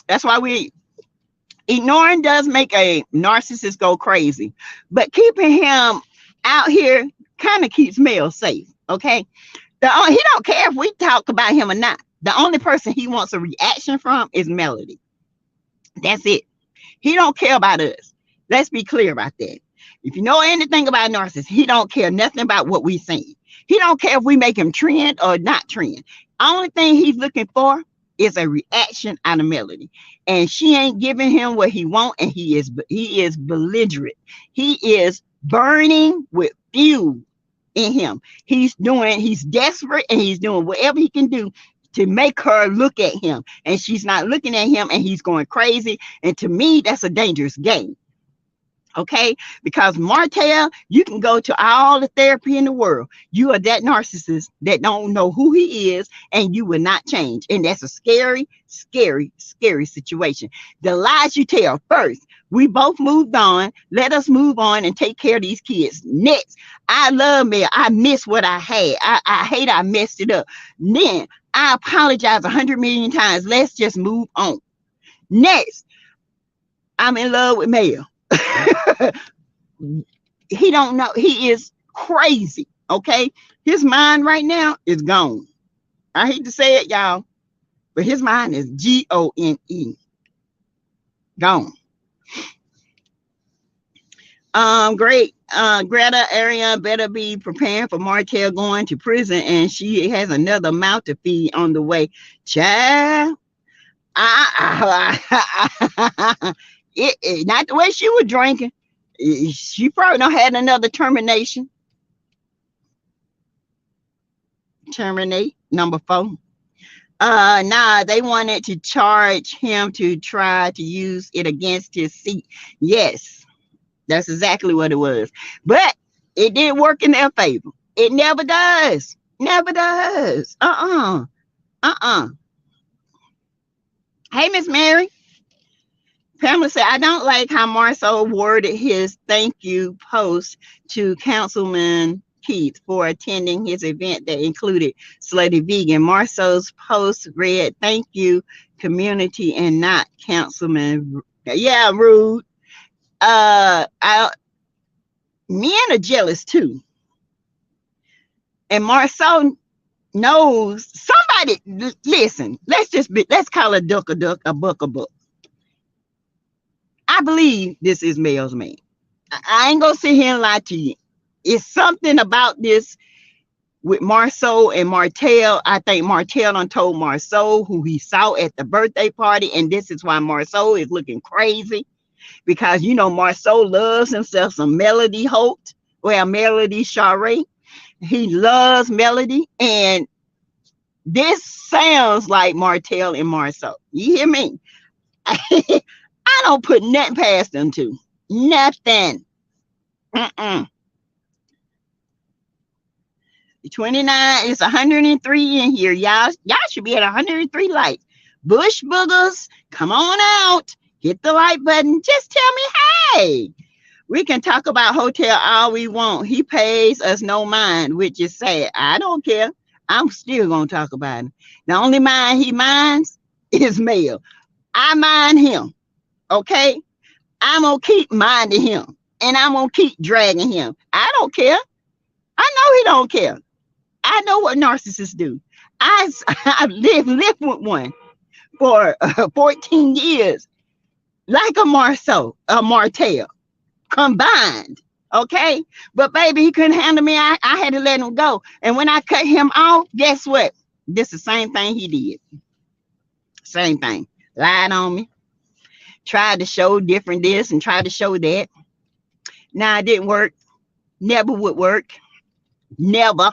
that's why ignoring does make a narcissist go crazy, but keeping him out here kind of keeps Mel safe. Okay, he don't care if we talk about him or not. The only person he wants a reaction from is Melody. That's it. He don't care about us. Let's be clear about that. If you know anything about narcissists, he don't care nothing about what we think. He don't care if we make him trend or not trend. Only thing he's looking for is a reaction out of Melody, and she ain't giving him what he want, and he is belligerent. He is burning with fuel in him. He's desperate, and he's doing whatever he can do to make her look at him, and she's not looking at him, and he's going crazy. And to me, that's a dangerous game. Okay, because Martel, you can go to all the therapy in the world. You are that narcissist that don't know who he is, and you will not change. And that's a scary, scary, scary situation. The lies you tell first. We both moved on. Let us move on and take care of these kids. Next, I love Mel. I miss what I had. I hate I messed it up. Then I apologize 100 million times. Let's just move on. Next, I'm in love with Mel. He don't know. He is crazy. Okay, his mind right now is gone. I hate to say it, y'all, but his mind is gone. Gone. Great. Greta Arian better be preparing for Martel going to prison, and she has another mouth to feed on the way. Child, not the way she was drinking. She probably don't had another termination. Terminate number 4. Nah, they wanted to charge him to try to use it against his seat. Yes, that's exactly what it was. But it didn't work in their favor. It never does. Never does. Hey, Miss Mary. Pamela said, I don't like how Marceau worded his thank you post to Councilman Keith for attending his event that included Slutty Vegan. Marceau's post read, thank you, community, and not Councilman. Yeah, rude. Men are jealous too. And Marceau knows somebody. Listen, let's call a duck, a buck, a buck. I believe this is Mel's man. I ain't gonna sit here and lie to you. It's something about this with Marceau and Martel. I think Martel done told Marceau who he saw at the birthday party, and this is why Marceau is looking crazy, because you know Marceau loves himself some Melody Holt, well, Melody Sheree. He loves Melody, and this sounds like Martel and Marceau. You hear me? I don't put nothing past them two. Nothing. 29 is 103 in here. Y'all should be at 103 likes. Bush boogers, come on out. Hit the like button. Just tell me, hey, we can talk about hotel all we want. He pays us no mind, which is sad. I don't care. I'm still going to talk about him. The only mind he minds is Mel. I mind him. Okay, I'm gonna keep minding him, and I'm gonna keep dragging him. I don't care. I know he don't care. I know what narcissists do. I've lived with one for 14 years, like a Marceau, a Martel, combined. Okay, but baby, he couldn't handle me. I had to let him go. And when I cut him off, guess what? This is the same thing he did. Same thing. Lied on me. Tried to show different this and tried to show that. Now it didn't work. Never would work. Never.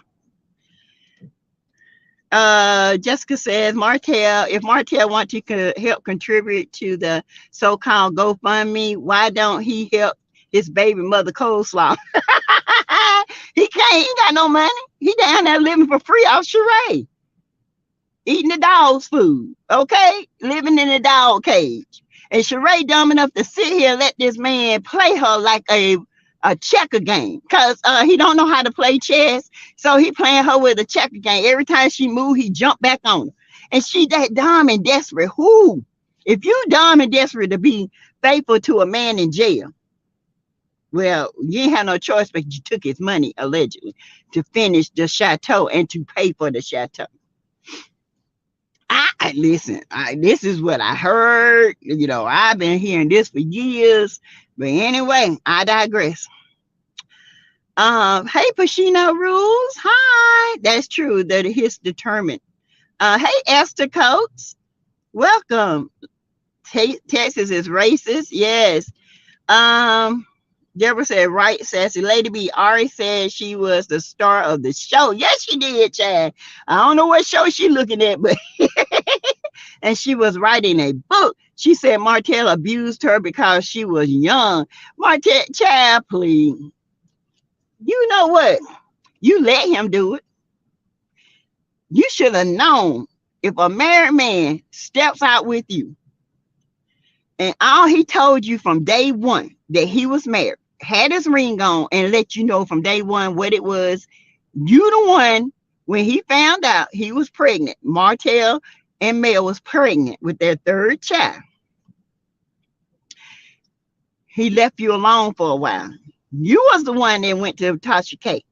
Jessica says, Martel, if Martel wants to help contribute to the so-called GoFundMe, why don't he help his baby mother coleslaw? He can't. He ain't got no money. He down there living for free off Sheree. Eating the dog's food. Okay? Living in a dog cage. And Sheree dumb enough to sit here and let this man play her like a checker game, because he don't know how to play chess. So he playing her with a checker game. Every time she move, he jump back on her. And she that dumb and desperate. Who? If you dumb and desperate to be faithful to a man in jail, well, you ain't have no choice, but you took his money, allegedly, to finish the chateau and to pay for the chateau. Listen, this is what I heard. You know, I've been hearing this for years. But anyway, I digress. Hey, Pacino Rules. Hi. That's true that he's determined. Hey, Esther Coates. Welcome. Texas is racist. Yes. Um, Deborah said, right, sassy lady B. Ari said she was the star of the show. Yes, she did, Chad. I don't know what show she looking at, but and she was writing a book. She said Martel abused her because she was young. Martel, Chad, please. You know what? You let him do it. You should have known if a married man steps out with you and all he told you from day one that he was married, had his ring on, and let you know from day one what it was. You the one, when he found out he was pregnant, Martel and Mel was pregnant with their third child. He left you alone for a while. You was the one that went to Tasha K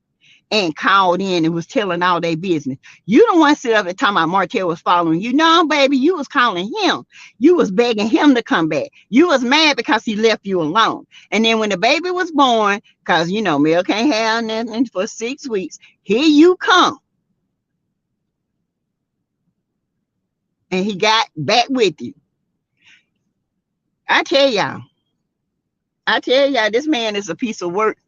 and called in and was telling all their business. You don't want to sit up and talk about Martel was following you. No, baby, you was calling him. You was begging him to come back. You was mad because he left you alone. And then when the baby was born, because, you know, Mel can't have nothing for 6 weeks, here you come. And he got back with you. I tell y'all, this man is a piece of work.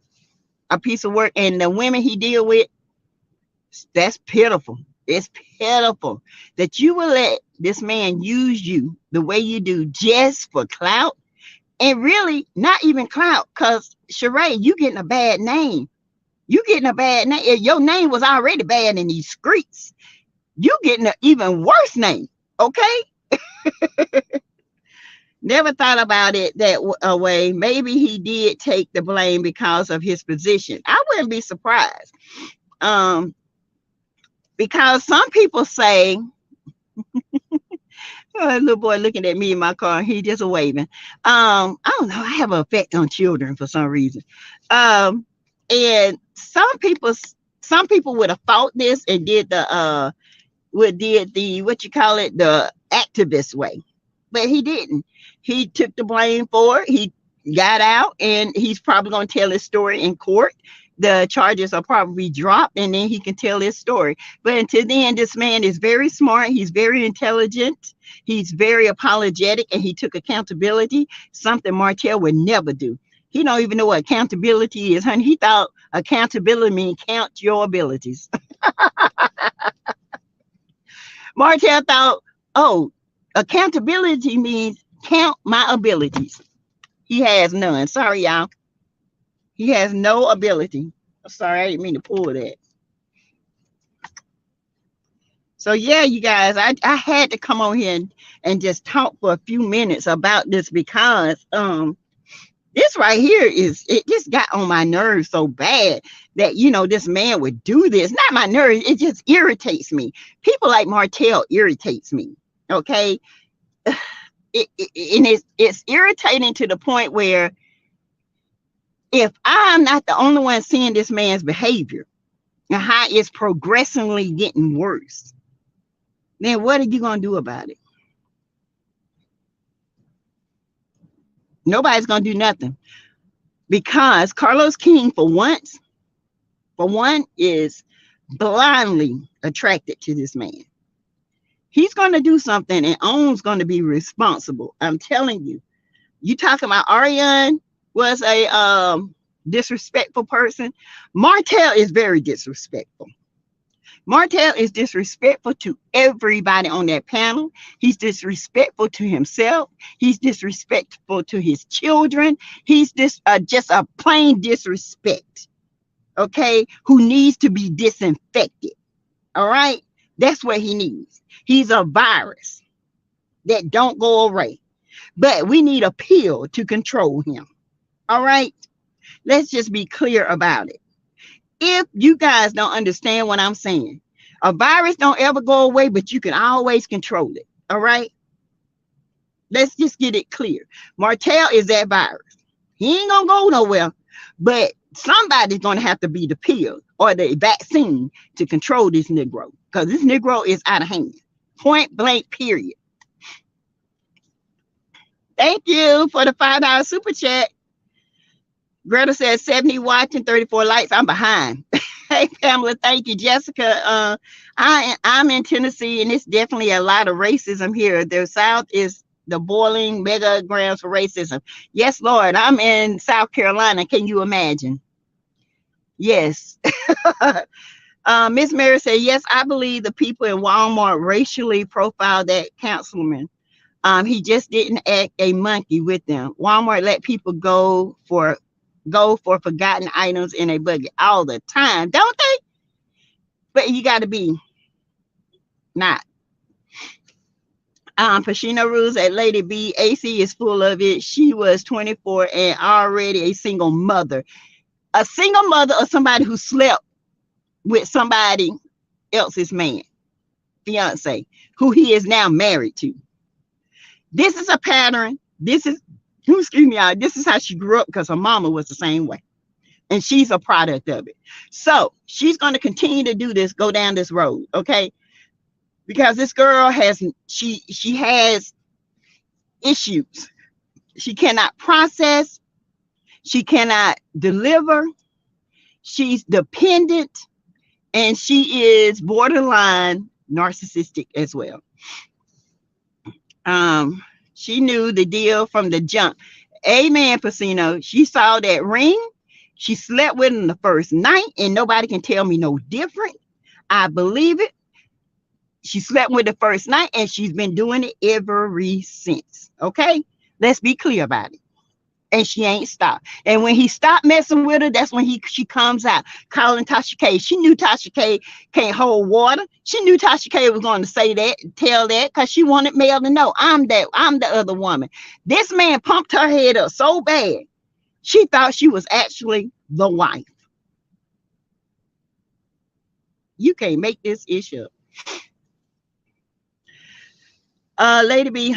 A piece of work. And the women he deal with, that's pitiful. It's pitiful that you will let this man use you the way you do just for clout, and really not even clout, because Sheree, you getting a bad name. You getting a bad name. Your name was already bad in these streets. You getting an even worse name. Okay. Never thought about it that way. Maybe he did take the blame because of his position. I wouldn't be surprised. Because some people say, oh, little boy looking at me in my car, he just waving. I don't know. I have an effect on children for some reason. And some people would have thought this and did the what you call it, the activist way, but he didn't. He took the blame for it. He got out, and he's probably going to tell his story in court. The charges are probably dropped, and then he can tell his story. But until then, this man is very smart. He's very intelligent. He's very apologetic, and he took accountability, something Martel would never do. He don't even know what accountability is, honey. He thought accountability means count your abilities. Martel thought, oh, accountability means count my abilities. He has none. Sorry, y'all. He has no ability. Sorry, I didn't mean to pull that. So yeah, you guys, I had to come on here and just talk for a few minutes about this, because this right here it just got on my nerves so bad that, you know, this man would do this. Not my nerves, it just irritates me. People like Martel irritates me. Okay. It's irritating to the point where if I'm not the only one seeing this man's behavior and how it's progressively getting worse, then what are you going to do about it? Nobody's going to do nothing, because Carlos King, for one, is blindly attracted to this man. He's going to do something, and On's going to be responsible. I'm telling you. You talking about Ariane was a disrespectful person. Martel is very disrespectful. Martel is disrespectful to everybody on that panel. He's disrespectful to himself. He's disrespectful to his children. He's just a plain disrespect, okay, who needs to be disinfected. All right? That's what he needs. He's a virus that don't go away. But we need a pill to control him. All right? Let's just be clear about it. If you guys don't understand what I'm saying, a virus don't ever go away, but you can always control it. All right? Let's just get it clear. Martel is that virus. He ain't gonna go nowhere, but somebody's gonna have to be the pill or the vaccine to control this Negro, because this Negro is out of hand. Point blank, period. Thank you for the $5 super chat. Greta says 70 watching, 34 likes. I'm behind. Hey, Pamela, thank you, Jessica. I'm in Tennessee, and it's definitely a lot of racism here. The South is the boiling mega grounds for racism. Yes, Lord. I'm in South Carolina. Can you imagine? Yes. Miss Mary said, yes, I believe the people in Walmart racially profiled that councilman. He just didn't act a monkey with them. Walmart let people go for forgotten items in a buggy all the time, don't they? But you got to be not. Pashina rules at Lady B. AC is full of it. She was 24 and already a single mother. A single mother or somebody who slept with somebody else's man, fiance, who he is now married to. This is a pattern. Excuse me, y'all. This is how she grew up because her mama was the same way. And she's a product of it. So she's going to continue to do this, go down this road, okay? Because this girl has issues. She cannot process. She cannot deliver. She's dependent, and she is borderline narcissistic as well. She knew the deal from the jump. Amen, Pacino. She saw that ring. She slept with him the first night, and nobody can tell me no different. I believe it. She slept with the first night, and she's been doing it ever since. Okay? Let's be clear about it. And she ain't stopped. And when he stopped messing with her, that's when she comes out calling Tasha K. She knew Tasha K can't hold water. She knew Tasha K was going to say that, tell that, because she wanted Mel to know I'm the other woman. This man pumped her head up so bad, she thought she was actually the wife. You can't make this issue up. Lady B,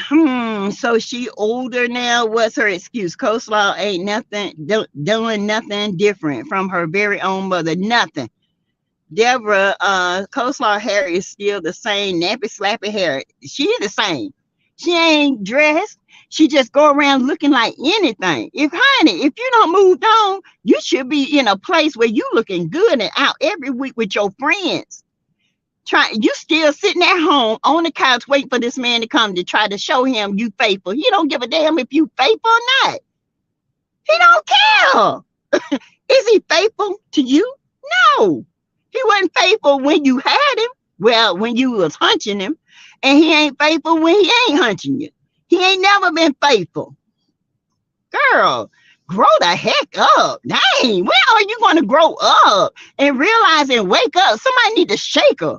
so she older now. What's her excuse? Coleslaw ain't nothing, doing nothing different from her very own mother. Nothing. Deborah, Coleslaw hair is still the same. Nappy, slappy hair. She's the same. She ain't dressed. She just go around looking like anything. If you don't move on, you should be in a place where you looking good and out every week with your friends. You still sitting at home on the couch waiting for this man to come to try to show him you faithful. He don't give a damn if you faithful or not. He don't care. Is he faithful to you? No. He wasn't faithful when you had him. Well, when you was hunching him. And he ain't faithful when he ain't hunching you. He ain't never been faithful. Girl, grow the heck up. Dang, when are you going to grow up and realize and wake up? Somebody need to shake her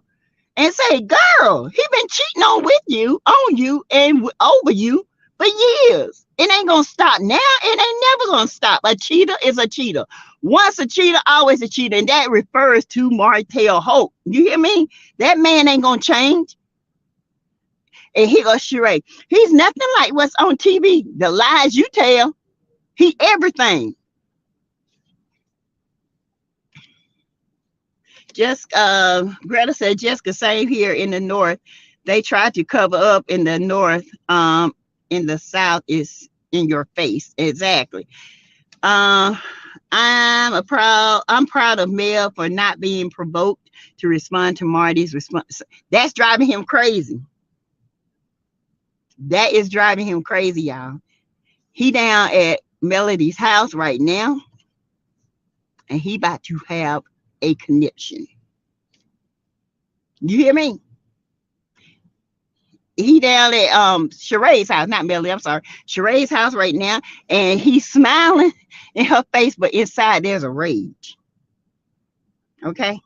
and say, girl, he been cheating on you, and over you for years. It ain't gonna stop now. It ain't never gonna stop. A cheetah is a cheetah. Once a cheetah, always a cheetah, and that refers to Martel Holt. You hear me? That man ain't gonna change. And he goes, Sheree, he's nothing like what's on TV. The lies you tell, he everything. Greta said, Jessica, same here in the north. They tried to cover up in the north. In the south is in your face. Exactly. I'm proud of Mel for not being provoked to respond to Marty's response. That's driving him crazy. That is driving him crazy, y'all. He down at Melody's house right now, and he about to have a connection. You hear me? He down at Sheree's house, not Melody, I'm sorry, Sheree's house right now, and he's smiling in her face, but inside there's a rage. Okay?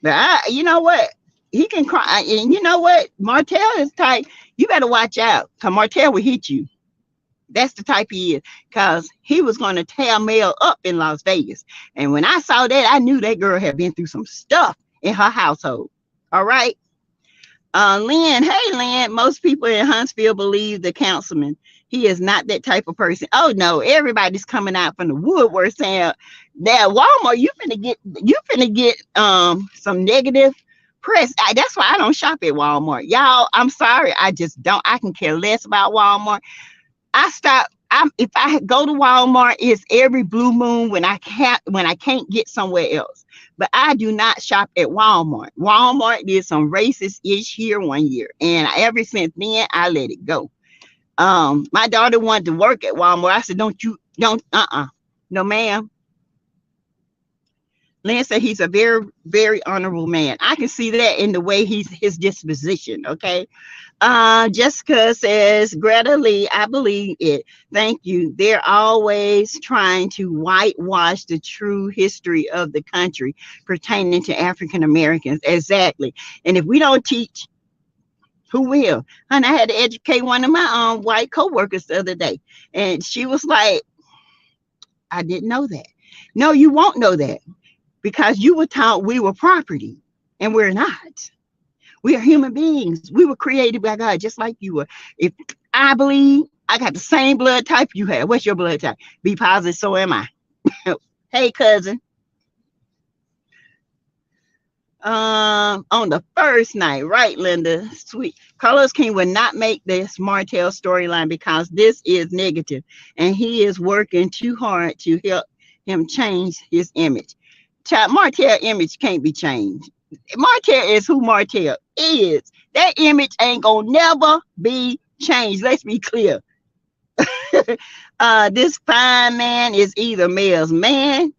But you know what? He can cry, and you know what? Martel is type, you better watch out, because Martel will hit you. That's the type he is, because he was going to tear Mel up in Las Vegas. And when I saw that, I knew that girl had been through some stuff in her household. All right? Lynn, hey, Lynn, most people in Huntsville believe the councilman. He is not that type of person. Oh, no, everybody's coming out from the woodwork saying that Walmart, you finna get some negative press. That's why I don't shop at Walmart. Y'all, I'm sorry. I just don't. I can care less about Walmart. I stopped If I go to Walmart, it's every blue moon when I can't get somewhere else. But I do not shop at Walmart. Walmart did some racist ish here one year, and ever since then I let it go. My daughter wanted to work at Walmart. I said, don't no ma'am. Lynn said he's a very, very honorable man. I can see that in the way his disposition. Okay. Jessica says, Greta Lee, I believe it. Thank you. They're always trying to whitewash the true history of the country pertaining to African Americans. Exactly. And if we don't teach, who will? And I had to educate one of my white coworkers the other day, and she was like, I didn't know that. No, you won't know that because you were taught we were property, and we're not. We are human beings. We were created by God, just like you were. If I believe I got the same blood type you have, what's your blood type? Be positive, so am I. Hey, cousin. On the first night, right, Linda? Sweet. Carlos King would not make this Martel storyline because this is negative, and he is working too hard to help him change his image. Martel image can't be changed. Martel is who Martel is. That image ain't gonna never be changed. Let's be clear. This fine man is either Mel's man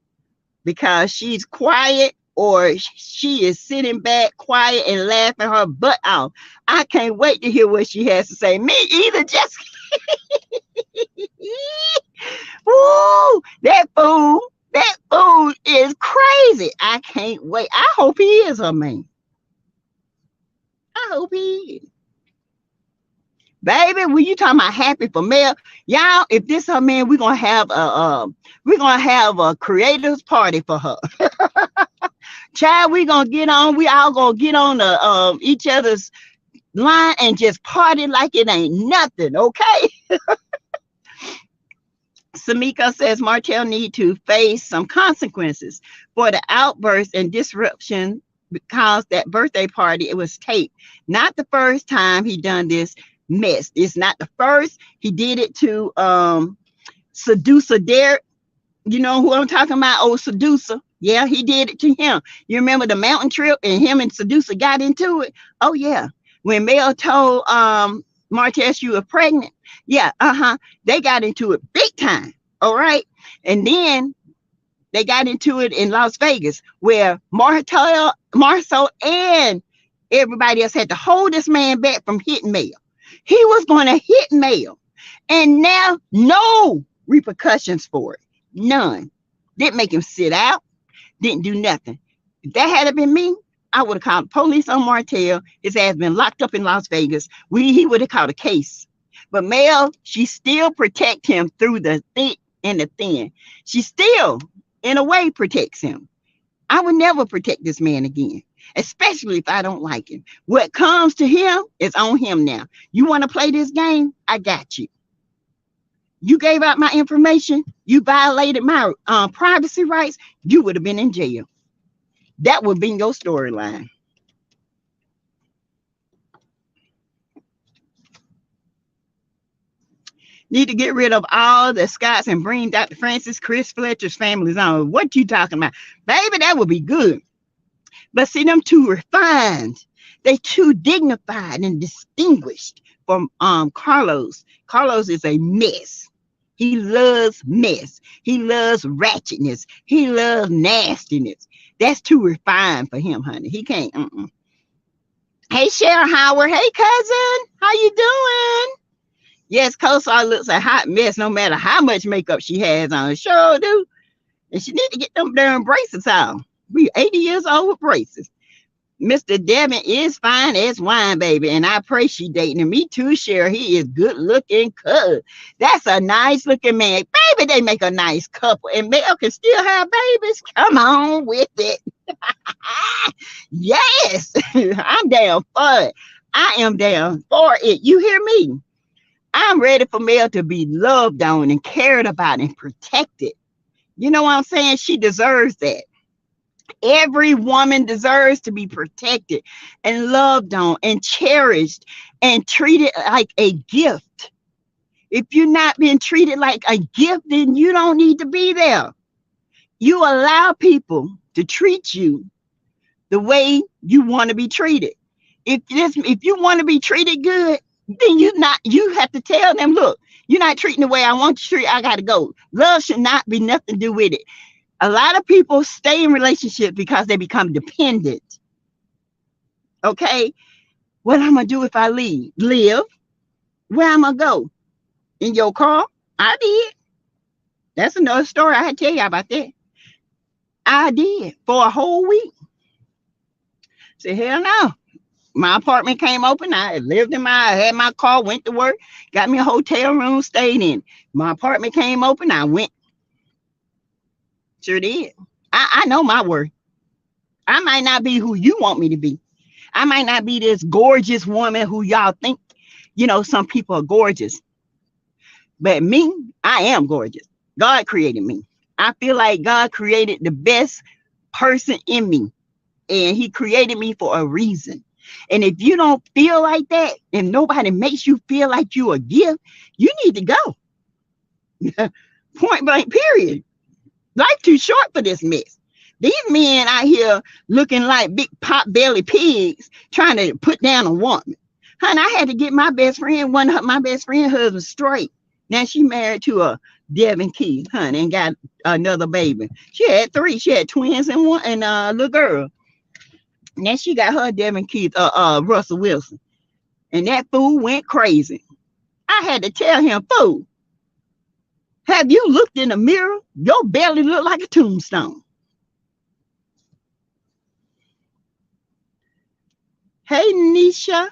because she's quiet, or she is sitting back quiet and laughing her butt off. I can't wait to hear what she has to say. Me either, Jessica. Woo, that fool is crazy. I can't wait. I hope he is her man. I hope he is. Baby, when you talking about happy for Mel, y'all, if this her man, we're gonna have a creators party for her. Child, we all gonna get on the each other's line and just party like it ain't nothing, okay? Samika says Martel need to face some consequences for the outburst and disruption because that birthday party, it was taped. Not the first time he done this mess. It's not the first. He did it to Seducer Derek. You know who I'm talking about? Oh, Seducer. Yeah, he did it to him. You remember the mountain trip and him and Seducer got into it? Oh, yeah. When Mel told Martel she was pregnant, yeah, they got into it big time. All right. And then they got into it in Las Vegas where Marcel and everybody else had to hold this man back from hitting Mel. He was going to hit Mel. And now no repercussions for it. None. Didn't make him sit out. Didn't do nothing. If that had been me, I would have called the police on Martel. His ass been locked up in Las Vegas. He would have called a case. But Mel, she still protect him through the thick and the thin. She still, in a way, protects him. I would never protect this man again, especially if I don't like him. What comes to him is on him now. You want to play this game? I got you. You gave out my information. You violated my privacy rights. You would have been in jail. That would be your storyline. Need to get rid of all the Scotts and bring Dr. Francis, Chris Fletcher's families on. What you talking about? Baby, that would be good. But see, them too refined. They too dignified and distinguished from Carlos. Carlos is a mess. He loves mess. He loves ratchetness. He loves nastiness. That's too refined for him, honey. He can't. Hey, Cheryl Howard. Hey, cousin. How you doing? Yes, Kosar looks a hot mess no matter how much makeup she has on. Sure do. And she need to get them darn braces out. We 80 years old with braces. Mr. Devin is fine as wine, baby. And I pray she dating him. Me too, Cheryl. He is good looking. Cuz that's a nice looking man. Baby, they make a nice couple. And Mel can still have babies. Come on with it. Yes. I'm down for it. I am down for it. You hear me? I'm ready for Mel to be loved on and cared about and protected. You know what I'm saying? She deserves that. Every woman deserves to be protected and loved on and cherished and treated like a gift. If you're not being treated like a gift, then you don't need to be there. You allow people to treat you the way you want to be treated. If you want to be treated good, then you have to tell them, look, you're not treating the way I want you to treat. I gotta go. Love should not be nothing to do with it. A lot of people stay in relationships because they become dependent. Okay, what I'm gonna do if I leave? Live? Where I'm gonna go? In your car? I did. That's another story. I had to tell you about that. I did for a whole week. Say, hell no. My apartment came open. I had my car, went to work, got me a hotel room, stayed in. My apartment came open. I went. Sure did. I know my worth. I might not be who you want me to be. I might not be this gorgeous woman who y'all think, some people are gorgeous. But me, I am gorgeous. God created me. I feel like God created the best person in me. And he created me for a reason. And if you don't feel like that, and nobody makes you feel like you a gift, you need to go. Point blank, period. Life too short for this mess. These men out here looking like big pot belly pigs trying to put down a woman. Honey, I had to get my best friend, my best friend husband straight. Now she married to a Devin Keith, honey, and got another baby. She had 3. She had twins and a little girl. Now she got her Devin Keith, Russell Wilson. And that fool went crazy. I had to tell him, fool, have you looked in the mirror? Your belly look like a tombstone. Hey, Nisha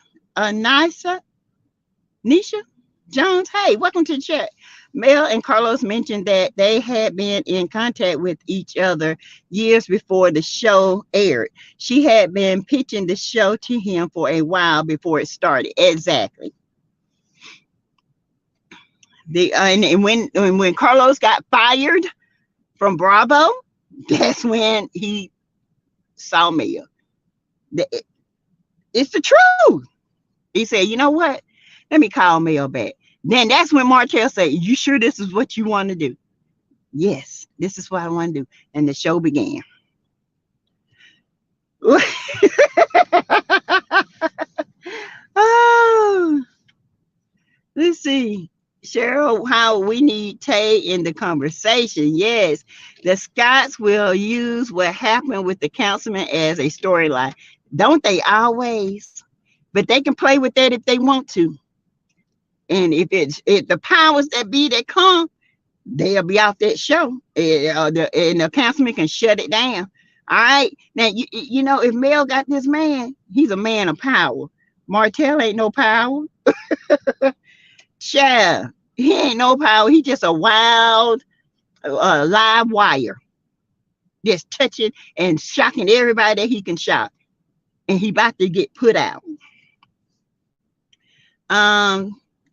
Jones. Hey, welcome to the chat. Mel and Carlos mentioned that they had been in contact with each other years before the show aired. She had been pitching the show to him for a while before it started. Exactly. And when Carlos got fired from Bravo, that's when he saw Mel. It's the truth. He said, you know what? Let me call Mel back. Then that's when Martel said, you sure this is what you want to do? Yes, this is what I want to do. And the show began. Oh, let's see. Cheryl, how we need Tay in the conversation. Yes, the Scots will use what happened with the councilman as a storyline. Don't they always? But they can play with that if they want to. And if the powers that be that come, they'll be off that show. And the councilman can shut it down. All right. Now, you know, if Mel got this man, he's a man of power. Martel ain't no power. Child, he ain't no power. He just a wild live wire. Just touching and shocking everybody that he can shock. And he about to get put out.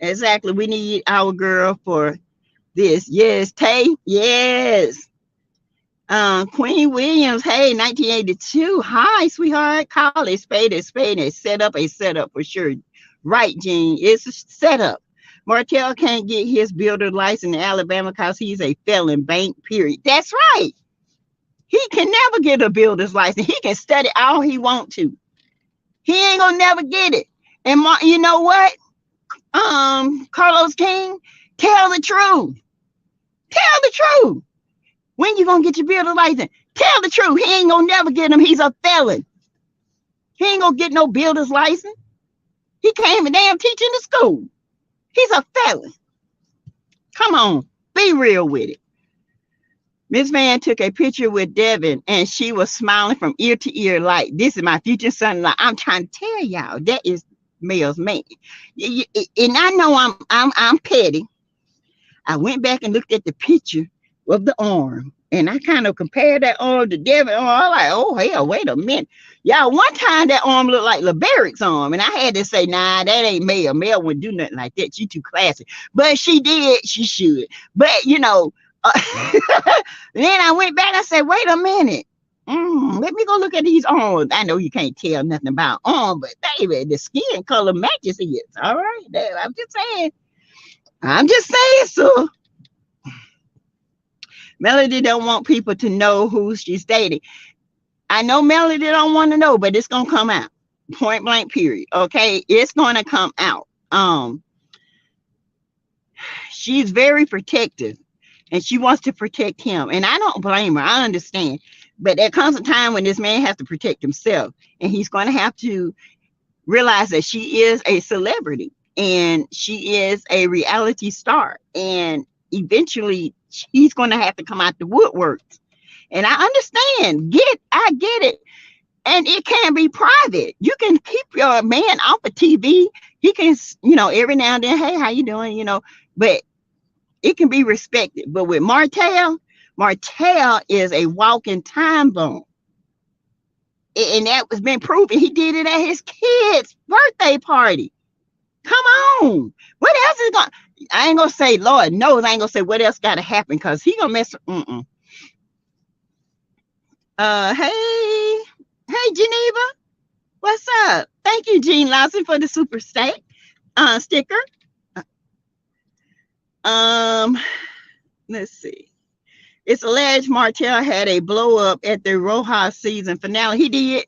Exactly. We need our girl for this. Yes, Tay. Yes. Queen Williams. Hey, 1982. Hi, sweetheart. Call it spade and spade and set up for sure. Right, Jean. It's a setup. Martel can't get his builder license in Alabama because he's a felon, bank, period. That's right. He can never get a builder's license. He can study all he want to. He ain't gonna never get it. And you know what? Carlos King, tell the truth. Tell the truth. When you gonna get your builder's license? Tell the truth. He ain't gonna never get him. He's a felon. He ain't gonna get no builder's license. He can't even damn teach in the school. He's a felon. Come on, be real with it. Miss Van took a picture with Devin and she was smiling from ear to ear like, this is my future son-in-law. I'm trying to tell y'all, that is Mel's man. And I know I'm petty. I went back and looked at the picture of the arm and I kind of compared that arm to Devin. Oh, I like, oh hell, wait a minute. Y'all, one time that arm looked like LeBarrick's arm and I had to say, nah, that ain't Mel. Mel wouldn't do nothing like that. She too classy. But she did, she should. But you know, then I went back. I said, wait a minute. Let me go look at these arms. I know you can't tell nothing about arm, but baby, the skin color matches his. All right. I'm just saying. I'm just saying, so Melody don't want people to know who she's dating. I know Melody don't want to know, but it's gonna come out. Point blank, period. Okay, it's gonna come out. She's very protective, and she wants to protect him. And I don't blame her. I understand. But there comes a time when this man has to protect himself, and he's going to have to realize that she is a celebrity and she is a reality star, and eventually he's going to have to come out the woodwork. And I understand. I get it. And it can be private. You can keep your man off of TV. He can, every now and then, hey, how you doing? But it can be respected. But with Martel is a walking time bomb. And that was been proven. He did it at his kid's birthday party. Come on. What else is going? I ain't gonna say, Lord knows, I ain't gonna say what else gotta happen, because he gonna mess. Hey Geneva, what's up? Thank you, Jean Lawson, for the super sticker. Let's see. It's alleged Martel had a blow up at the Rojas season finale. He did.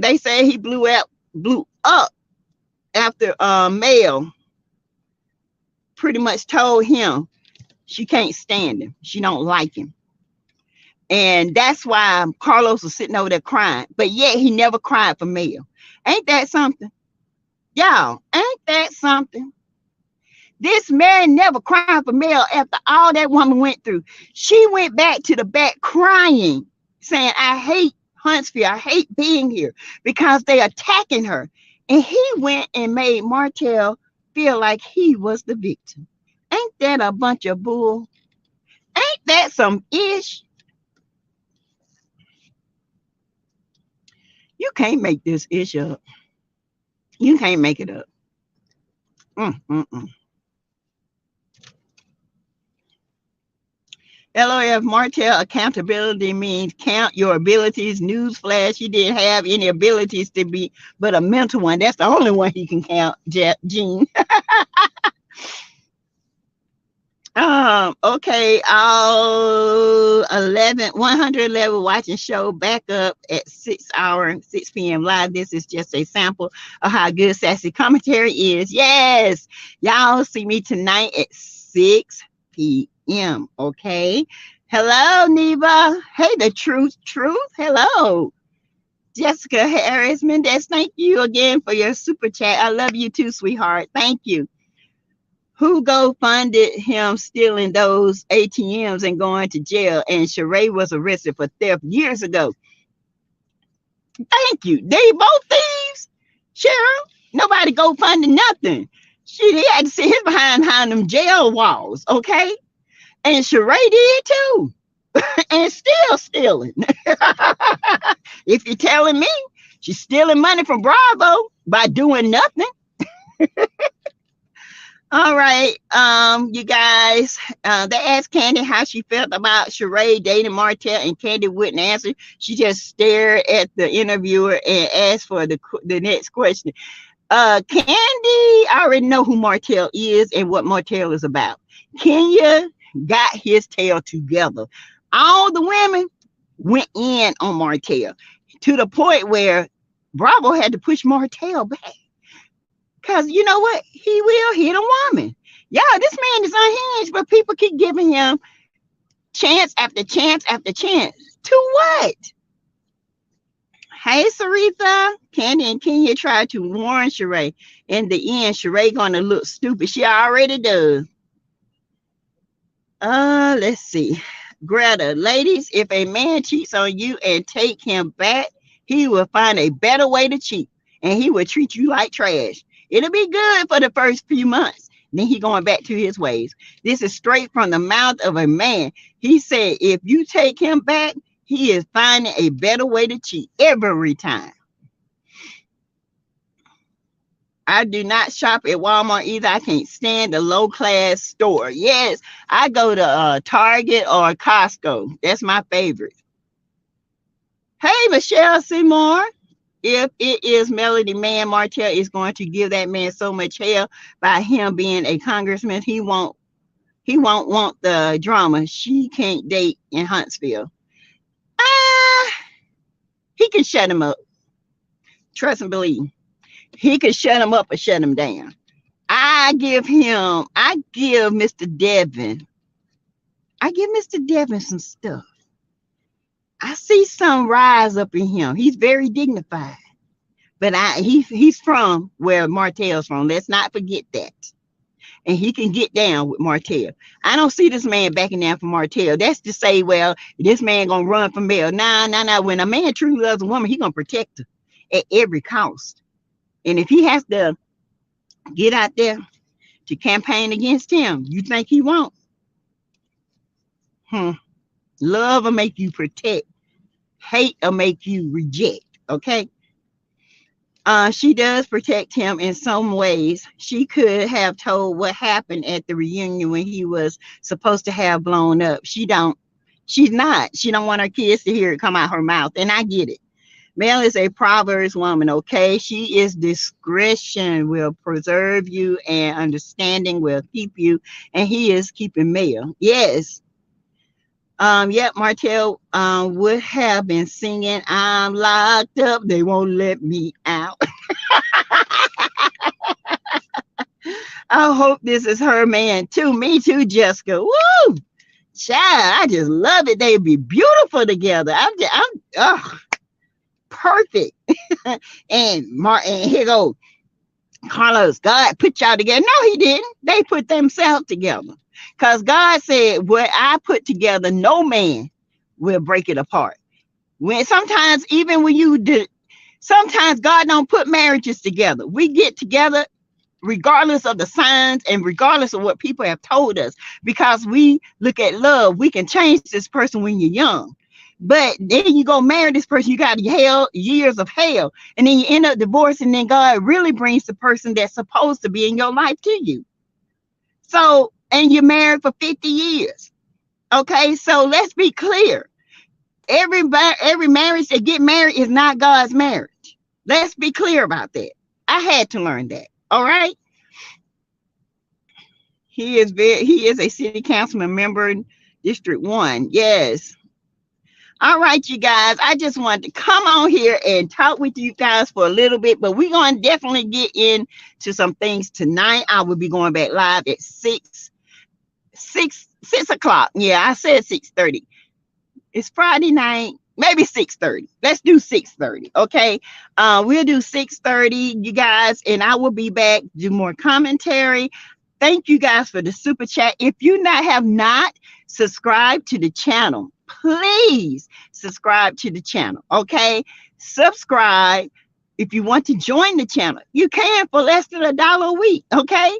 They say he blew up after Mel pretty much told him she can't stand him. She don't like him. And that's why Carlos was sitting over there crying. But yet he never cried for Mel. Ain't that something? Y'all, ain't that something? This man never cried for Mel after all that woman went through. She went back to the back crying, saying, I hate Huntsville. I hate being here because they attacking her. And he went and made Martel feel like he was the victim. Ain't that a bunch of bull? Ain't that some ish? You can't make this ish up. You can't make it up. LOF Martel accountability means count your abilities. Newsflash, he didn't have any abilities to be, but a mental one. That's the only one he can count, Gene. Okay, all 111 watching show back up at 6 p.m. live. This is just a sample of how good Sassy commentary is. Yes, y'all see me tonight at 6 p.m. Okay. Hello, Neva. Hey, the truth. Hello. Jessica Harris Mendez, thank you again for your super chat. I love you too, sweetheart. Thank you. Who funded him stealing those ATMs and going to jail? And Sheree was arrested for theft years ago. Thank you. They both thieves, Cheryl. Nobody funding nothing. He had to sit his behind them jail walls, okay? And Sheree did too. And still stealing. If you're telling me, she's stealing money from Bravo by doing nothing. All right, you guys, they asked Candy how she felt about Sheree dating Martel, and Candy wouldn't answer. She just stared at the interviewer and asked for the next question. Candy, I already know who Martel is and what Martel is about. Kenya got his tail together. All the women went in on Martel to the point where Bravo had to push Martel back. Because you know what? He will hit a woman. Yeah, this man is unhinged, but people keep giving him chance after chance after chance. To what? Hey, Saritha. Candy and Kenya tried to warn Sheree. In the end, Sheree gonna look stupid. She already does. Let's see. Greta, ladies, if a man cheats on you and take him back, he will find a better way to cheat, and he will treat you like trash. It'll be good for the first few months. Then he going back to his ways. This is straight from the mouth of a man. He said, if you take him back, he is finding a better way to cheat every time. I do not shop at Walmart either. I can't stand the low-class store. Yes, I go to Target or Costco. That's my favorite. Hey, Michelle Seymour. if it is Melody Man, Martel is going to give that man so much hell by him being a congressman. He won't want the drama. She can't date in Huntsville. Ah, he can shut him up. Trust and believe. He can shut him up or shut him down. I give Mr. Devin, some stuff. I see some rise up in him. He's very dignified. But he's from where Martel's from. Let's not forget that. And he can get down with Martel. I don't see this man backing down for Martel. That's to say, well, this man gonna run from Mel. Nah. When a man truly loves a woman, he gonna protect her at every cost. And if he has to get out there to campaign against him, you think he won't? Love will make you protect. Hate will make you reject. Okay. She does protect him in some ways. She could have told what happened at the reunion when he was supposed to have blown up. She don't. She's not. She don't want her kids to hear it come out her mouth. And I get it. Mel is a Proverbs woman, okay? She is discretion will preserve you and understanding will keep you. And he is keeping Mel. Yes. Yep, Martel would have been singing, I'm locked up, they won't let me out. I hope this is her man too. Me too, Jessica. Woo! Child, I just love it. They'd be beautiful together. Perfect. and here goes Carlos. God put y'all together. No, he didn't. They put themselves together. Because God said, what I put together, no man will break it apart. Sometimes God don't put marriages together. We get together regardless of the signs and regardless of what people have told us. Because we look at love, we can change this person when you're young. But then you go marry this person, you got years of hell. And then you end up divorcing, and then God really brings the person that's supposed to be in your life to you. So, and you're married for 50 years. Okay, so let's be clear. Every marriage that get married is not God's marriage. Let's be clear about that. I had to learn that. All right. He is a city councilman member, District 1. Yes. All right, you guys. I just wanted to come on here and talk with you guys for a little bit, but we're going to definitely get into some things tonight. I will be going back live at 6 o'clock. Yeah, I said 6:30. It's Friday night, maybe 6:30. Let's do 6:30. Okay. We'll do 6:30, you guys, and I will be back, do more commentary. Thank you guys for the super chat. If you have not subscribed to the channel, please subscribe to the channel. Okay. Subscribe. If you want to join the channel, you can for less than $1 a week. Okay.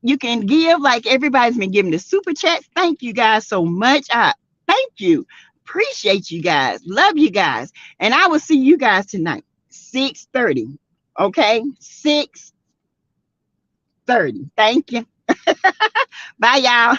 You can give like everybody's been giving the super chats. Thank you guys so much. Thank you. Appreciate you guys. Love you guys. And I will see you guys tonight, 6:30. Okay. 6:30. Thank you. Bye, y'all.